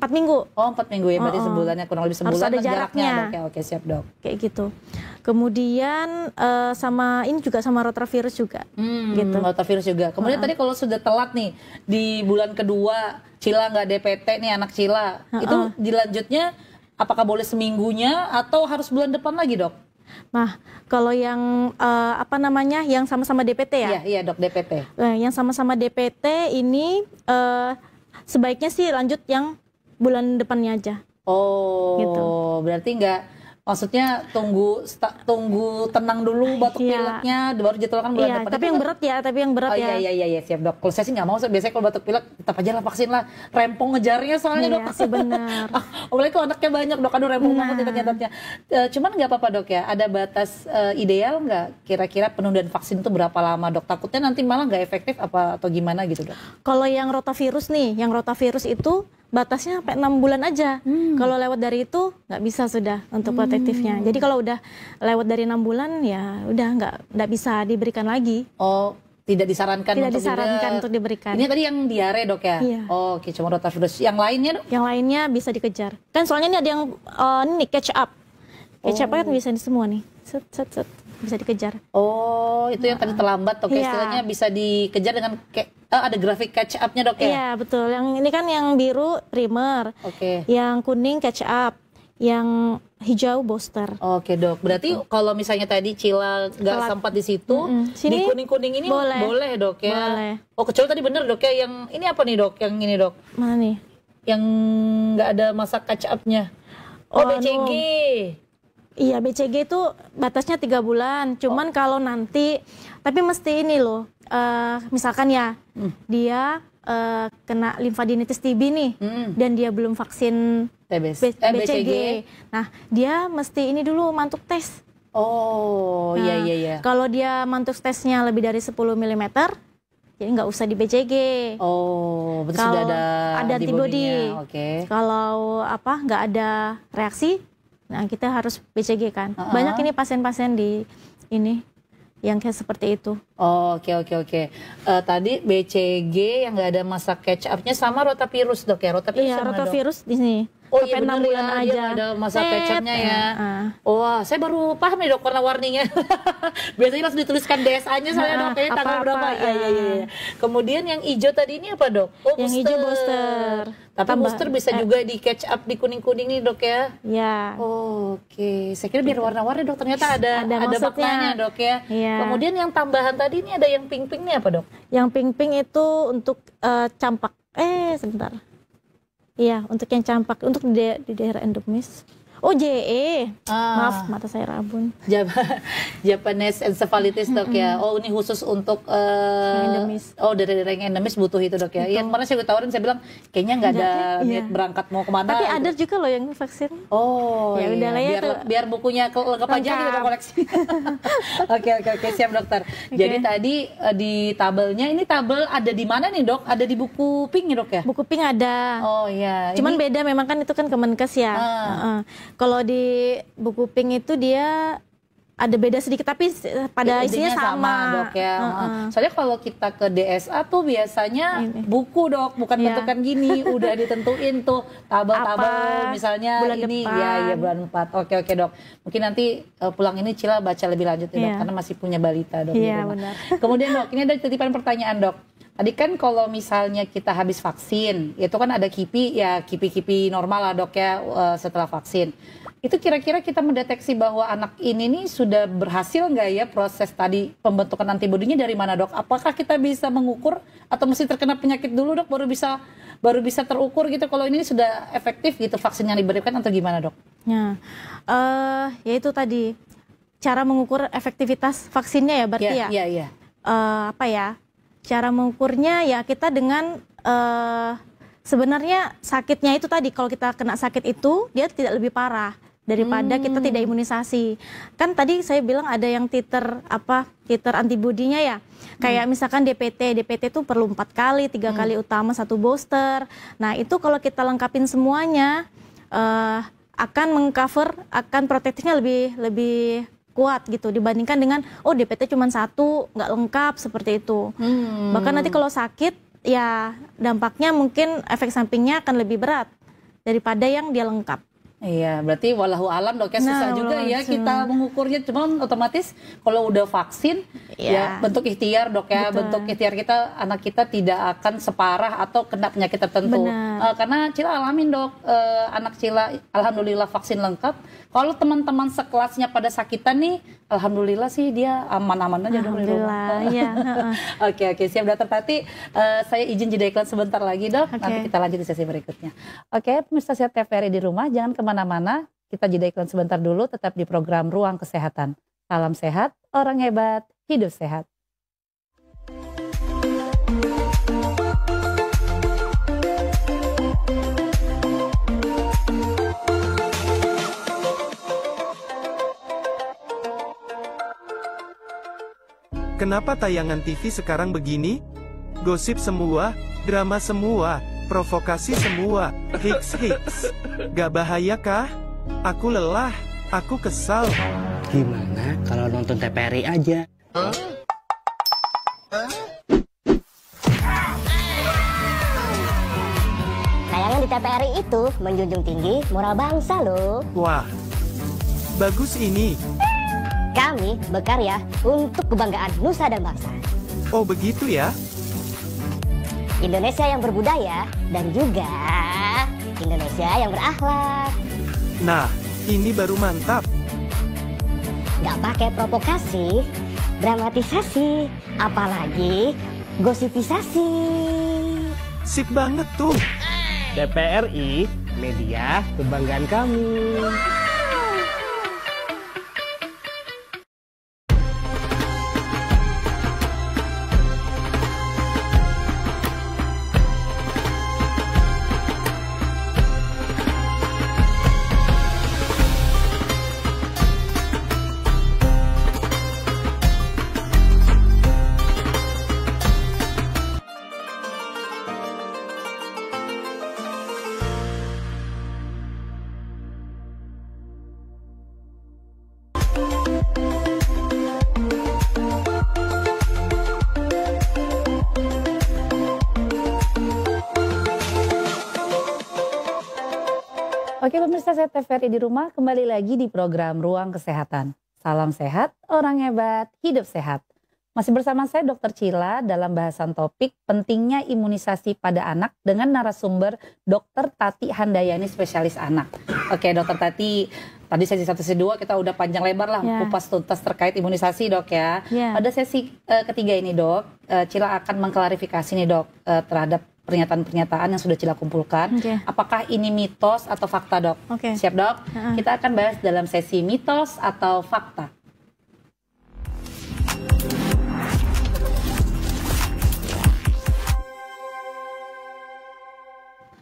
minggu Oh 4 minggu ya, berarti sebulannya kurang lebih sebulan. Harus ada kan jaraknya. dok ya. Oke siap dok. kayak gitu. Kemudian sama ini juga sama rotavirus juga. Gitu. Rotavirus juga. Kemudian tadi kalau sudah telat nih di bulan kedua, Cila nggak DPT nih anak Cila, itu dilanjutnya apakah boleh seminggunya atau harus bulan depan lagi dok? Nah, kalau yang yang sama-sama DPT ya? Iya dok DPT. Yang sama-sama DPT ini sebaiknya sih lanjut yang bulan depannya aja. Oh, Gitu. berarti maksudnya tunggu tenang dulu batuk Iya. pileknya, baru jadwalkan bulan Iya, depan. tapi Itu yang kan- berat ya, Oh iya siap dok. Kalau saya sih nggak mau, biasanya kalau batuk pilek tetap aja lah vaksin lah, rempong ngejarnya soalnya dok. Iya sih benar. Apalagi kalau anaknya banyak dok, aduh rempong banget nyatat-nyatatnya. Cuman nggak apa-apa dok ya, ada batas ideal nggak kira-kira penundaan vaksin itu berapa lama dok? Takutnya nanti malah nggak efektif atau gimana gitu dok? Kalau yang rotavirus nih, yang rotavirus itu batasnya sampai 6 bulan aja. Kalau lewat dari itu nggak bisa sudah untuk protektifnya. Jadi kalau udah lewat dari 6 bulan ya udah nggak bisa diberikan lagi. Oh, tidak disarankan Tidak disarankan untuk diberikan. Ini tadi yang diare dok ya? Iya. Oh, oke, cuma rotavirus. Yang lainnya dok? Yang lainnya bisa dikejar. Kan soalnya ini ada yang ini nih catch up. Catch up kan bisa di semua nih. Set. bisa dikejar. Oh, itu yang tadi terlambat dok, Iya. istilahnya bisa dikejar dengan kayak ada grafik catch up-nya dok ya? Iya betul. Yang ini kan yang biru primer, Oke. yang kuning catch up, yang hijau booster. Oke dok, berarti kalau misalnya tadi Cila nggak Telat. sempat di situ, di Sini kuning-kuning ini boleh dok ya? Boleh. Oh kecuali tadi bener dok ya, yang ini apa nih dok? Yang ini dok? Mana nih? Yang nggak ada masa catch up-nya? Oh, Oh, BCG. Iya BCG itu batasnya 3 bulan. Cuman kalau nanti, tapi mesti ini loh. Misalkan ya dia kena limfadenitis TB nih, dan dia belum vaksin BCG. Nah dia mesti ini dulu mantuk tes. Oh iya iya iya. Kalau dia mantuk tesnya lebih dari 10 mm, jadi nggak usah di BCG. Oh, berarti Kalau sudah ada antibody. antibody-nya. Oke. Kalau nggak ada reaksi, nah kita harus BCG kan. Banyak ini pasien-pasien di ini yang kayak seperti itu. Oh, oke. Tadi BCG yang nggak ada masa catch up-nya sama rotavirus dok ya? Rotavirus Iya, sama, Dok? rotavirus di sini. Oh Sampai iya 6 benar bulan ya, dia aja. nggak ada masa catch up-nya ya. Heeh. Wah, saya baru paham nih dok warna-warninya. Biasanya langsung dituliskan DSA-nya soalnya dok, kayaknya tanggal Apa-apa, berapa. Iya. Kemudian yang hijau tadi ini apa dok? Oh, Yang hijau booster. Tapi Tambah- booster bisa juga di catch up di kuning-kuning nih dok ya? Ya. Oh, oke, saya kira biar warna-warni dok, ternyata ada maksudnya. maknanya dok ya. Iya. Kemudian yang tambahan tadi ini ada yang pink-pink nih apa dok? Yang pink-pink itu untuk campak. Sebentar. Iya, untuk yang campak, untuk di daerah endemis. Oh, JE. Maaf, mata saya rabun. Japanese encephalitis dok ya. Oh ini khusus untuk endemis. Oh dari daerah yang endemis butuh itu dok ya. Iya kemarin saya tawarin, saya bilang kayaknya nggak ada niat berangkat mau kemana. Tapi gitu. ada juga loh yang vaksin. Oh Ya iya. udah lah ya, biar, tuh. biar bukunya lengkap aja Lengkap. kita koleksi. Oke siap dokter. Jadi tadi di tabelnya ini tabel ada di mana nih dok? Ada di buku pink ya dok ya? Buku pink ada. Oh iya. Cuman Ini- beda memang kan itu kan Kemenkes ya. Heeh. Kalau di buku pink itu dia ada beda sedikit tapi pada isinya sama. dok ya. Soalnya kalau kita ke DSA tuh biasanya buku dok, bukan Iya. bentukan gini, udah ditentuin tuh tabel-tabel Apa, misalnya bulan ini depan. ya bulan 4. Oke dok. Mungkin nanti pulang ini Cila baca lebih lanjut ya dok, Iya. karena masih punya balita dok di Iya, rumah. benar. Kemudian dok, ini ada titipan pertanyaan dok. Tadi kan kalau misalnya kita habis vaksin, itu kan ada kipi normal lah dok ya setelah vaksin. Itu kira-kira kita mendeteksi bahwa anak ini nih sudah berhasil nggak ya proses tadi pembentukan antibodinya dari mana dok? Apakah kita bisa mengukur atau mesti terkena penyakit dulu dok baru bisa terukur gitu kalau ini sudah efektif gitu vaksin yang diberikan atau gimana dok? Ya, ya itu tadi cara mengukur efektivitas vaksinnya ya berarti ya. Iya. Apa ya? Cara mengukurnya ya kita dengan sebenarnya sakitnya itu tadi, kalau kita kena sakit itu dia tidak lebih parah daripada kita tidak imunisasi. Kan tadi saya bilang ada yang titer antibodinya ya. Kayak misalkan DPT itu perlu 4 kali, 3 kali utama 1 booster. Nah, itu kalau kita lengkapin semuanya akan mengcover, akan protektifnya lebih kuat gitu dibandingkan dengan DPT cuma 1 nggak lengkap seperti itu. Bahkan nanti kalau sakit ya dampaknya mungkin efek sampingnya akan lebih berat daripada yang dia lengkap. Iya, berarti walahu alam dok ya, susah juga ya kita mengukurnya. Cuman otomatis kalau udah vaksin ya bentuk ikhtiar dok ya, bentuk ikhtiar kita, anak kita tidak akan separah atau kena penyakit tertentu. Karena Cila alamin dok, anak Cila alhamdulillah vaksin lengkap. Kalau teman-teman sekelasnya pada sakitan nih, alhamdulillah sih dia aman-aman aja dok di rumah. Iya. Oke siap dokter Tati. Saya izin jeda iklan sebentar lagi dok. Nanti kita lanjut di sesi berikutnya. Oke, pemirsa sehat TVRI di rumah, jangan kemana-mana. Kita jeda iklan sebentar dulu. Tetap di program Ruang Kesehatan. Salam sehat, orang hebat, hidup sehat. Kenapa tayangan TV sekarang begini? Gosip semua, drama semua, provokasi semua, hiks. Gak bahaya kah? Aku lelah, aku kesal. Gimana kalau nonton TVRI aja? Tayangan di TVRI itu menjunjung tinggi moral bangsa loh. Wah, bagus ini. Kamu kami berkarya untuk kebanggaan nusa dan bangsa. Oh begitu ya? Indonesia yang berbudaya dan juga Indonesia yang berakhlak. Nah, ini baru mantap. Nggak pakai provokasi, dramatisasi, apalagi gosipisasi. Sip banget tuh. TVRI, media kebanggaan kami. Oke pemirsa saya TVRI di rumah, kembali lagi di program Ruang Kesehatan. Salam sehat, orang hebat, hidup sehat. Masih bersama saya Dr. Cila dalam bahasan topik pentingnya imunisasi pada anak dengan narasumber Dr. Tati Handayani, spesialis anak. Oke Dr. Tati, tadi sesi 1 sesi 2 kita udah panjang lebar lah kupas tuntas terkait imunisasi dok ya. Pada sesi ketiga ini dok, Cila akan mengklarifikasi nih dok terhadap pernyataan-pernyataan yang sudah Cila kumpulkan. Apakah ini mitos atau fakta dok? Siap dok? Kita akan bahas dalam sesi mitos atau fakta.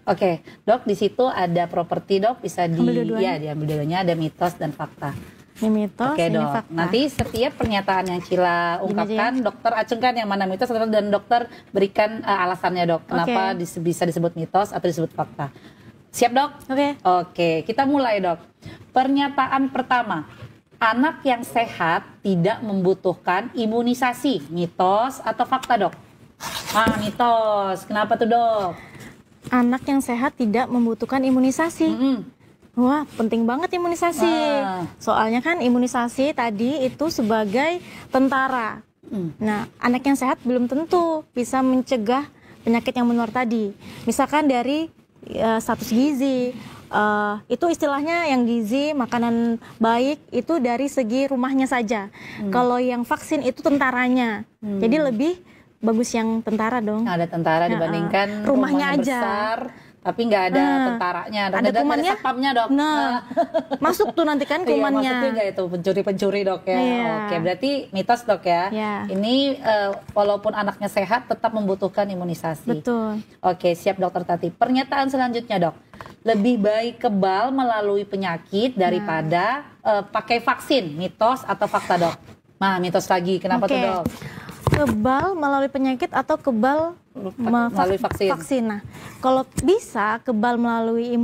Oke, dok di situ ada properti dok, bisa diambil dua-duanya, ada mitos dan fakta. Ini mitos, Oke, ini dok. fakta. Nanti setiap pernyataan yang Cila ungkapkan, dokter acungkan yang mana mitos dan dokter berikan alasannya dok. Kenapa bisa disebut mitos atau disebut fakta. Siap dok? Oke, kita mulai dok. Pernyataan pertama, anak yang sehat tidak membutuhkan imunisasi. Mitos atau fakta dok? Mitos. Kenapa tuh dok? Anak yang sehat tidak membutuhkan imunisasi. Wah, penting banget imunisasi. Soalnya kan imunisasi tadi itu sebagai tentara. Nah, anak yang sehat belum tentu bisa mencegah penyakit yang menular tadi. Misalkan dari status gizi, itu istilahnya yang gizi, makanan baik itu dari segi rumahnya saja. Kalau yang vaksin itu tentaranya. Jadi lebih bagus yang tentara dong. Ada tentara dibandingkan rumahnya aja. Besar, tapi nggak ada tentaranya, ada kumannya, ada satpamnya dok. Masuk tuh nanti kan kumannya. Iya, masuk juga itu pencuri-pencuri dok ya. Oke, berarti mitos dok ya. Ini walaupun anaknya sehat tetap membutuhkan imunisasi. Betul. Oke, siap dokter Tati. Pernyataan selanjutnya dok, lebih baik kebal melalui penyakit daripada pakai vaksin. Mitos atau fakta dok? Mitos lagi. Kenapa tuh dok? Kebal melalui penyakit atau kebal melalui vaksin. Nah, kalau bisa kebal melalui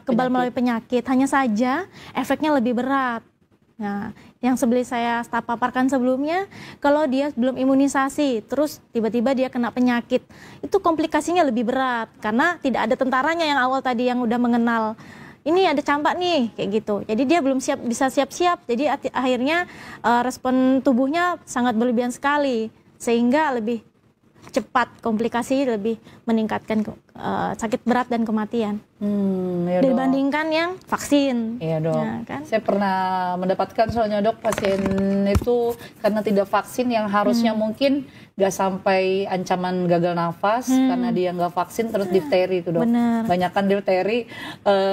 melalui penyakit, hanya saja efeknya lebih berat. Nah, yang saya paparkan sebelumnya, kalau dia belum imunisasi, terus tiba-tiba dia kena penyakit, itu komplikasinya lebih berat karena tidak ada tentaranya yang awal tadi yang udah mengenal. Ini ada campak nih, kayak gitu. Jadi dia belum bisa siap-siap. Jadi akhirnya respon tubuhnya sangat berlebihan sekali, sehingga lebih cepat komplikasi, lebih meningkatkan sakit berat dan kematian dibandingkan yang vaksin. Iya dok. Ya, kan? Saya pernah mendapatkan soalnya dok, pasien itu karena tidak vaksin yang harusnya mungkin nggak sampai ancaman gagal nafas karena dia nggak vaksin, terus difteri itu dok. Banyakan difteri,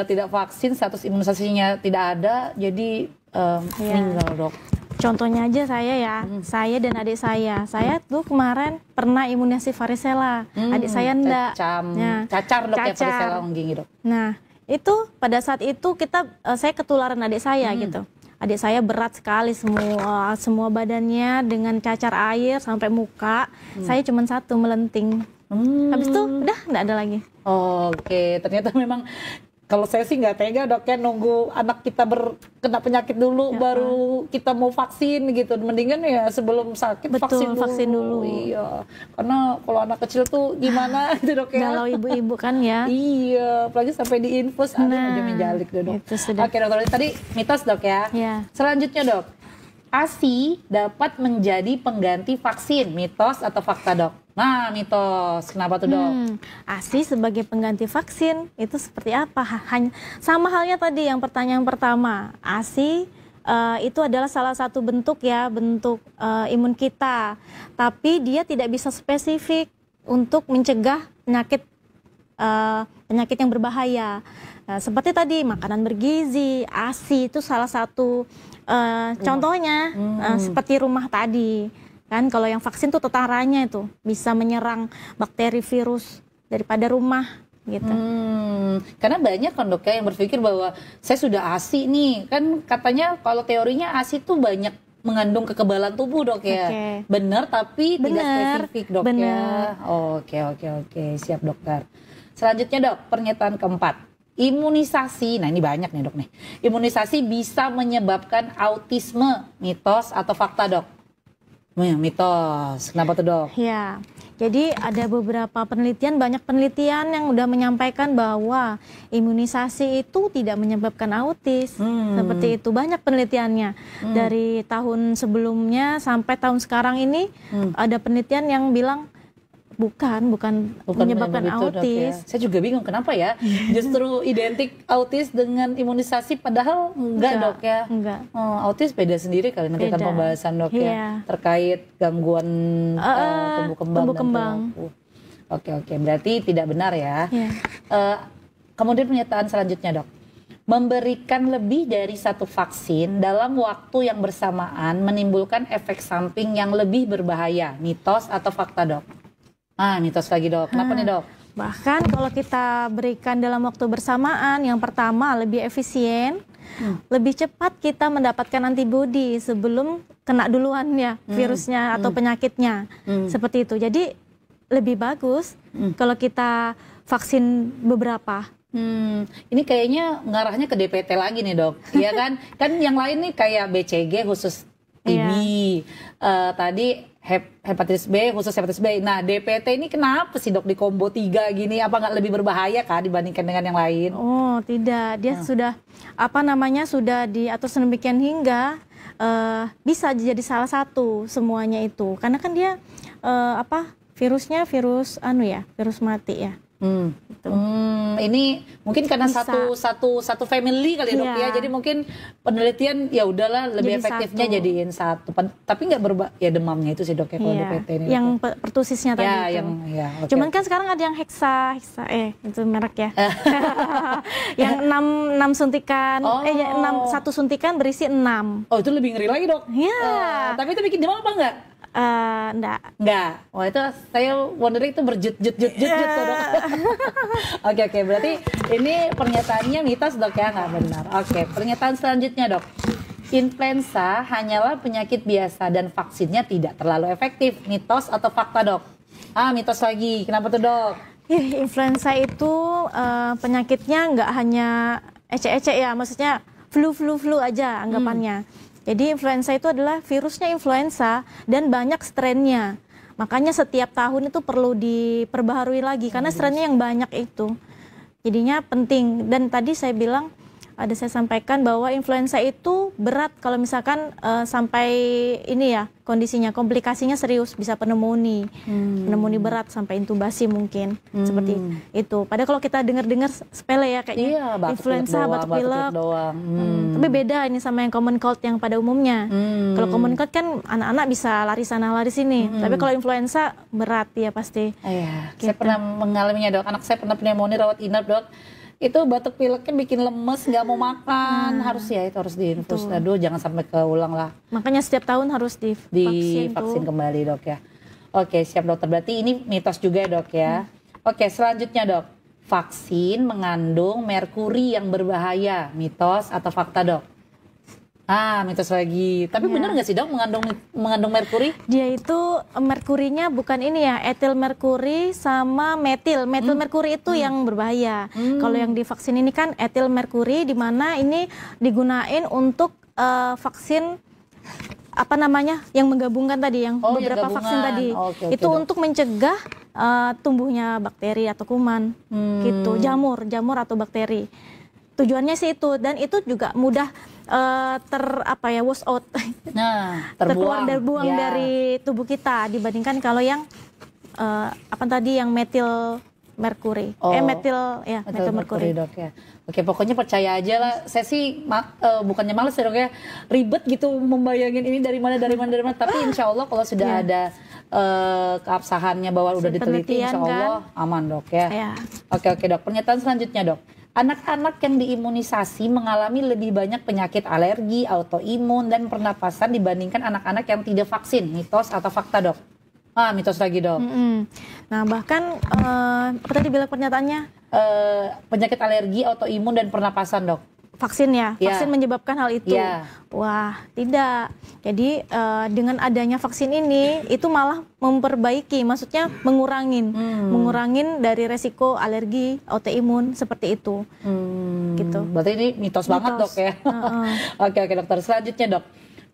tidak vaksin, status imunisasinya tidak ada, jadi meninggal dok. Contohnya aja saya dan adik saya tuh kemarin pernah imunisasi varicella, adik saya enggak. Cacar dok ya varicella onggingi dok. Nah itu pada saat itu saya ketularan adik saya gitu. Adik saya berat sekali semua badannya dengan cacar air sampai muka. Saya cuma satu melenting. Habis itu udah enggak ada lagi. Oke, ternyata memang. Kalau saya sih nggak tega dok ya, nunggu anak kita kena penyakit dulu baru kita mau vaksin gitu. Mendingan ya sebelum sakit vaksin dulu. Iya, karena kalau anak kecil tuh gimana gitu dok ya. Galau ibu-ibu kan ya. Iya, apalagi sampai diinfus aja menjalik dok. Oke dokter, tadi mitos dok ya. Selanjutnya dok, ASI dapat menjadi pengganti vaksin, mitos atau fakta dok? Nah, mitos. Kenapa tuh dok? ASI sebagai pengganti vaksin itu seperti apa? Hanya sama halnya tadi yang pertanyaan pertama. ASI itu adalah salah satu bentuk imun kita, tapi dia tidak bisa spesifik untuk mencegah penyakit yang berbahaya. Seperti tadi makanan bergizi, ASI itu salah satu contohnya, seperti rumah tadi. Kan kalau yang vaksin tuh tetaranya itu bisa menyerang bakteri, virus daripada rumah gitu. Karena banyak kan dok ya yang berpikir bahwa saya sudah ASI nih. Kan katanya kalau teorinya ASI tuh banyak mengandung kekebalan tubuh dok ya. Benar tapi tidak spesifik dok ya. Oke. Siap dokter. Selanjutnya dok, pernyataan keempat. Imunisasi, nah ini banyak nih dok nih. Imunisasi bisa menyebabkan autisme, mitos atau fakta dok? Mitos, kenapa tuh dok? Ya, jadi ada beberapa penelitian, banyak penelitian yang udah menyampaikan bahwa imunisasi itu tidak menyebabkan autis. Seperti itu, banyak penelitiannya. Dari tahun sebelumnya sampai tahun sekarang ini ada penelitian yang bilang bukan menyebabkan autis. Ya. Saya juga bingung kenapa ya. Justru identik autis dengan imunisasi padahal enggak dok ya. Enggak. Autis beda sendiri kali nanti kan pembahasan dok ya terkait gangguan tumbuh kembang. Oke. Berarti tidak benar ya. Kemudian pernyataan selanjutnya dok. Memberikan lebih dari satu vaksin dalam waktu yang bersamaan menimbulkan efek samping yang lebih berbahaya. Mitos atau fakta dok? Mitos lagi dok. Kenapa nih dok? Bahkan kalau kita berikan dalam waktu bersamaan, yang pertama lebih efisien, lebih cepat kita mendapatkan antibodi sebelum kena duluan ya virusnya atau penyakitnya. Seperti itu. Jadi lebih bagus kalau kita vaksin beberapa. Ini kayaknya ngarahnya ke DPT lagi nih dok. Iya kan? Kan yang lain nih kayak BCG khusus TB. Tadi hepatitis B, khusus hepatitis B. Nah, DPT ini kenapa sih dok di combo 3 gini? Apa nggak lebih berbahaya kah dibandingkan dengan yang lain? Oh, tidak. Dia sudah sudah diatur sedemikian hingga bisa jadi salah satu semuanya itu. Karena kan dia virusnya virus mati ya. Gitu. Ini mungkin karena satu family kali ya dok ya. Jadi mungkin penelitian ya udahlah lebih jadi efektifnya jadiin satu. Tapi nggak demamnya itu sih dok ya kalau DPT ini. Yang pertusisnya tadi itu. Cuman kan sekarang ada yang hexa itu merek ya. Yang 6 suntikan, satu suntikan berisi 6. Oh itu lebih ngeri lagi dok. Iya. Tapi itu bikin demam apa enggak? Enggak. Wah itu saya wondering itu berjut-jut tuh dok. Oke, berarti ini pernyataannya mitos dok ya, nggak benar. Oke, pernyataan selanjutnya dok. Influenza hanyalah penyakit biasa dan vaksinnya tidak terlalu efektif. Mitos atau fakta dok? Mitos lagi. Kenapa tuh dok? Influenza itu penyakitnya nggak hanya ecek-ecek ya, maksudnya flu aja anggapannya. Jadi influenza itu adalah virusnya influenza dan banyak strainnya. Makanya setiap tahun itu perlu diperbaharui lagi karena strainnya yang banyak itu. Jadinya penting. Dan tadi saya sampaikan bahwa influenza itu berat kalau misalkan sampai kondisinya, komplikasinya serius, bisa pneumonia berat sampai intubasi mungkin, seperti itu. Padahal kalau kita dengar sepele ya kayaknya influenza, batuk pilek doang. Tapi beda ini sama yang common cold yang pada umumnya. Kalau common cold kan anak-anak bisa lari sana lari sini, tapi kalau influenza berat ya pasti. Gitu. Saya pernah mengalaminya dok, anak saya pernah pneumonia rawat inap dok. Itu batuk pileknya bikin lemes, nggak mau makan. Harus diinfus. Aduh, jangan sampai keulang lah. Makanya setiap tahun harus divaksin kembali dok ya. Oke, siap dokter. Berarti ini mitos juga ya dok ya. Oke, selanjutnya dok. Vaksin mengandung merkuri yang berbahaya. Mitos atau fakta dok? Mitos lagi. Tapi benar nggak sih dok mengandung merkuri? Dia itu merkurinya bukan etil merkuri sama metil. Metil merkuri itu yang berbahaya. Kalau yang divaksin ini kan etil merkuri, di mana ini digunain untuk vaksin yang menggabungkan tadi, yang beberapa vaksin tadi. Itu untuk mencegah tumbuhnya bakteri atau kuman, gitu. Jamur atau bakteri. tujuannya sih itu, dan itu juga mudah wash out, Nah, terkeluar terbuang. Ya. dari tubuh kita dibandingkan kalau yang yang metil merkuri, metil merkuri. Dok ya. Oke, pokoknya percaya aja lah. Saya sih bukannya males ya dok ya, ribet gitu membayangin ini dari mana. Tapi insya Allah kalau sudah ada keabsahannya bahwa udah diteliti, insya Allah aman dok ya. Oke dok. Pernyataan selanjutnya dok. Anak-anak yang diimunisasi mengalami lebih banyak penyakit alergi, autoimun, dan pernapasan dibandingkan anak-anak yang tidak vaksin. Mitos atau fakta dok? Mitos lagi dok. Nah bahkan apa tadi bilang pernyataannya? Penyakit alergi, autoimun, dan pernapasan dok. Vaksin ya? Vaksin menyebabkan hal itu? Wah tidak. Jadi dengan adanya vaksin ini itu malah memperbaiki, maksudnya mengurangin dari resiko alergi, autoimun seperti itu. Gitu. Berarti ini mitos banget dok ya. Oke dokter, selanjutnya dok.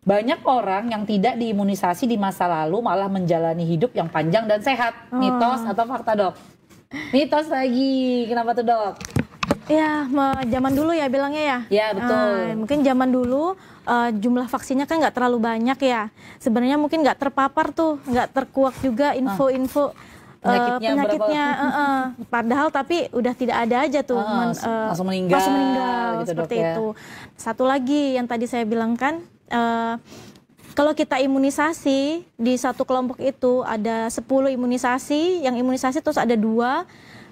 Banyak orang yang tidak diimunisasi di masa lalu malah menjalani hidup yang panjang dan sehat. Mitos atau fakta dok? Mitos lagi, kenapa tuh dok? Ya, zaman dulu ya bilangnya ya. Ya betul. Mungkin zaman dulu jumlah vaksinnya kan nggak terlalu banyak ya. Sebenarnya mungkin nggak terpapar tuh, nggak terkuak juga info-info penyakitnya. Padahal tapi udah tidak ada aja tuh, langsung meninggal gitu, seperti dok, ya. itu. Satu lagi yang tadi saya bilang kan, kalau kita imunisasi di satu kelompok itu ada 10 imunisasi, yang imunisasi terus ada dua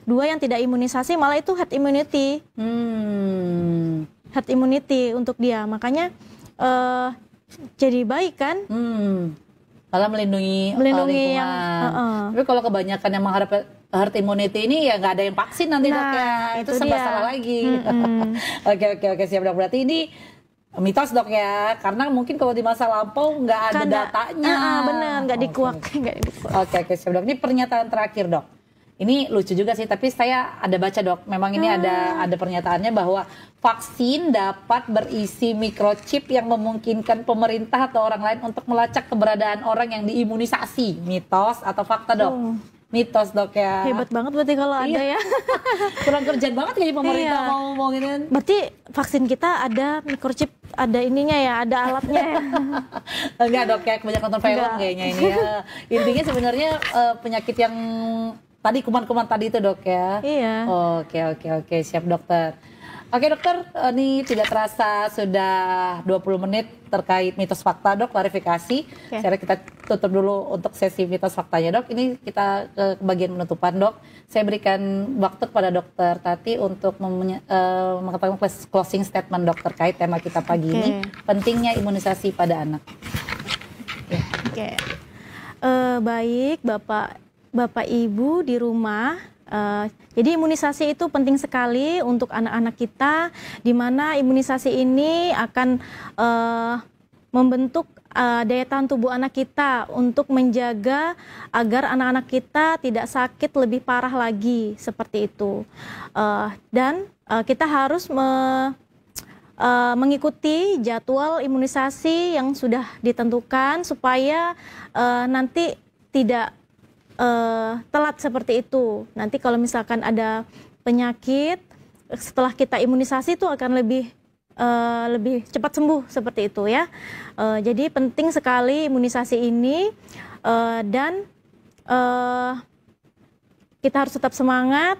yang tidak imunisasi, malah itu herd immunity. Herd immunity untuk dia, makanya jadi baik kan? Malah melindungi yang. Tapi kalau kebanyakan yang mengharap herd immunity ini ya nggak ada yang vaksin nanti dok ya, itu serba salah lagi. Oke siap dok. Berarti ini mitos dok ya, karena mungkin kalau di masa lampau nggak ada datanya. Benar, nggak dikuak. Oke siap dok. Ini pernyataan terakhir dok. Ini lucu juga sih, tapi saya ada baca dok. Memang ini ada pernyataannya bahwa vaksin dapat berisi microchip yang memungkinkan pemerintah atau orang lain untuk melacak keberadaan orang yang diimunisasi. Mitos atau fakta dok? Mitos dok ya. Hebat banget berarti kalau ada ya. Kurang kerjaan banget kayaknya pemerintah mau gini. Berarti vaksin kita ada microchip, ada ininya ya, ada alatnya ya. Enggak dok ya, kebanyakan nonton film kayaknya ini ya. Intinya sebenarnya penyakit yang tadi kuman-kuman tadi itu dok ya. Iya. Oke siap dokter. Oke dokter, ini tidak terasa sudah 20 menit terkait mitos fakta dok, klarifikasi. Sekarang kita tutup dulu untuk sesi mitos faktanya dok. Ini kita ke bagian penutupan dok. Saya berikan waktu kepada dokter Tati untuk mengatakan closing statement dok terkait tema kita pagi ini. Pentingnya imunisasi pada anak. Baik Bapak Ibu di rumah, jadi imunisasi itu penting sekali untuk anak-anak kita, di mana imunisasi ini akan membentuk daya tahan tubuh anak kita untuk menjaga agar anak-anak kita tidak sakit lebih parah lagi, seperti itu. Dan kita harus mengikuti jadwal imunisasi yang sudah ditentukan supaya nanti tidak telat seperti itu. Nanti kalau misalkan ada penyakit setelah kita imunisasi itu akan lebih cepat sembuh seperti itu ya. Jadi penting sekali imunisasi ini dan kita harus tetap semangat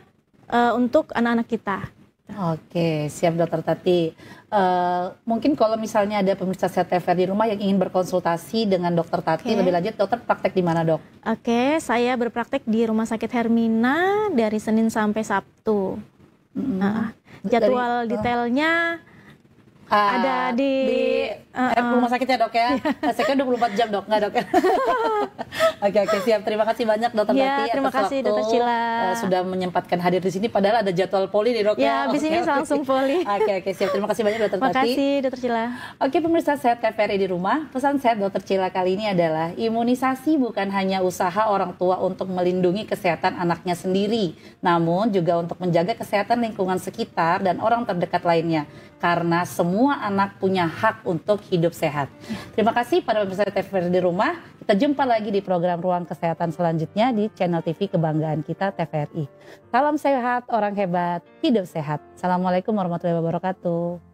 untuk anak-anak kita. Oke, siap dokter Tati. Mungkin kalau misalnya ada pemirsa sehat TVRI di rumah yang ingin berkonsultasi dengan dokter Tati lebih lanjut, dokter praktek di mana dok? Oke, saya berpraktek di Rumah Sakit Hermina dari Senin sampai Sabtu. Jadwal detailnya ada di rumah sakit ya dok ya. Saya kira 24 jam dok, nggak dok? Oke siap. Terima kasih banyak dokter Tati terima atas kasih, waktu Dr. Cila. Sudah menyempatkan hadir di sini. Padahal ada jadwal poli nih dok ya. Habis ini langsung poli. Oke siap. Terima kasih banyak dokter Tati. Terima kasih dokter Cila. Oke pemirsa sehat TVRI di rumah, pesan sehat dokter Cila kali ini adalah imunisasi bukan hanya usaha orang tua untuk melindungi kesehatan anaknya sendiri, namun juga untuk menjaga kesehatan lingkungan sekitar dan orang terdekat lainnya. Karena semua semua anak punya hak untuk hidup sehat. Terima kasih para pemirsa TVRI di rumah. Kita jumpa lagi di program Ruang Kesehatan selanjutnya di channel TV kebanggaan kita TVRI. Salam sehat, orang hebat, hidup sehat. Assalamualaikum warahmatullahi wabarakatuh.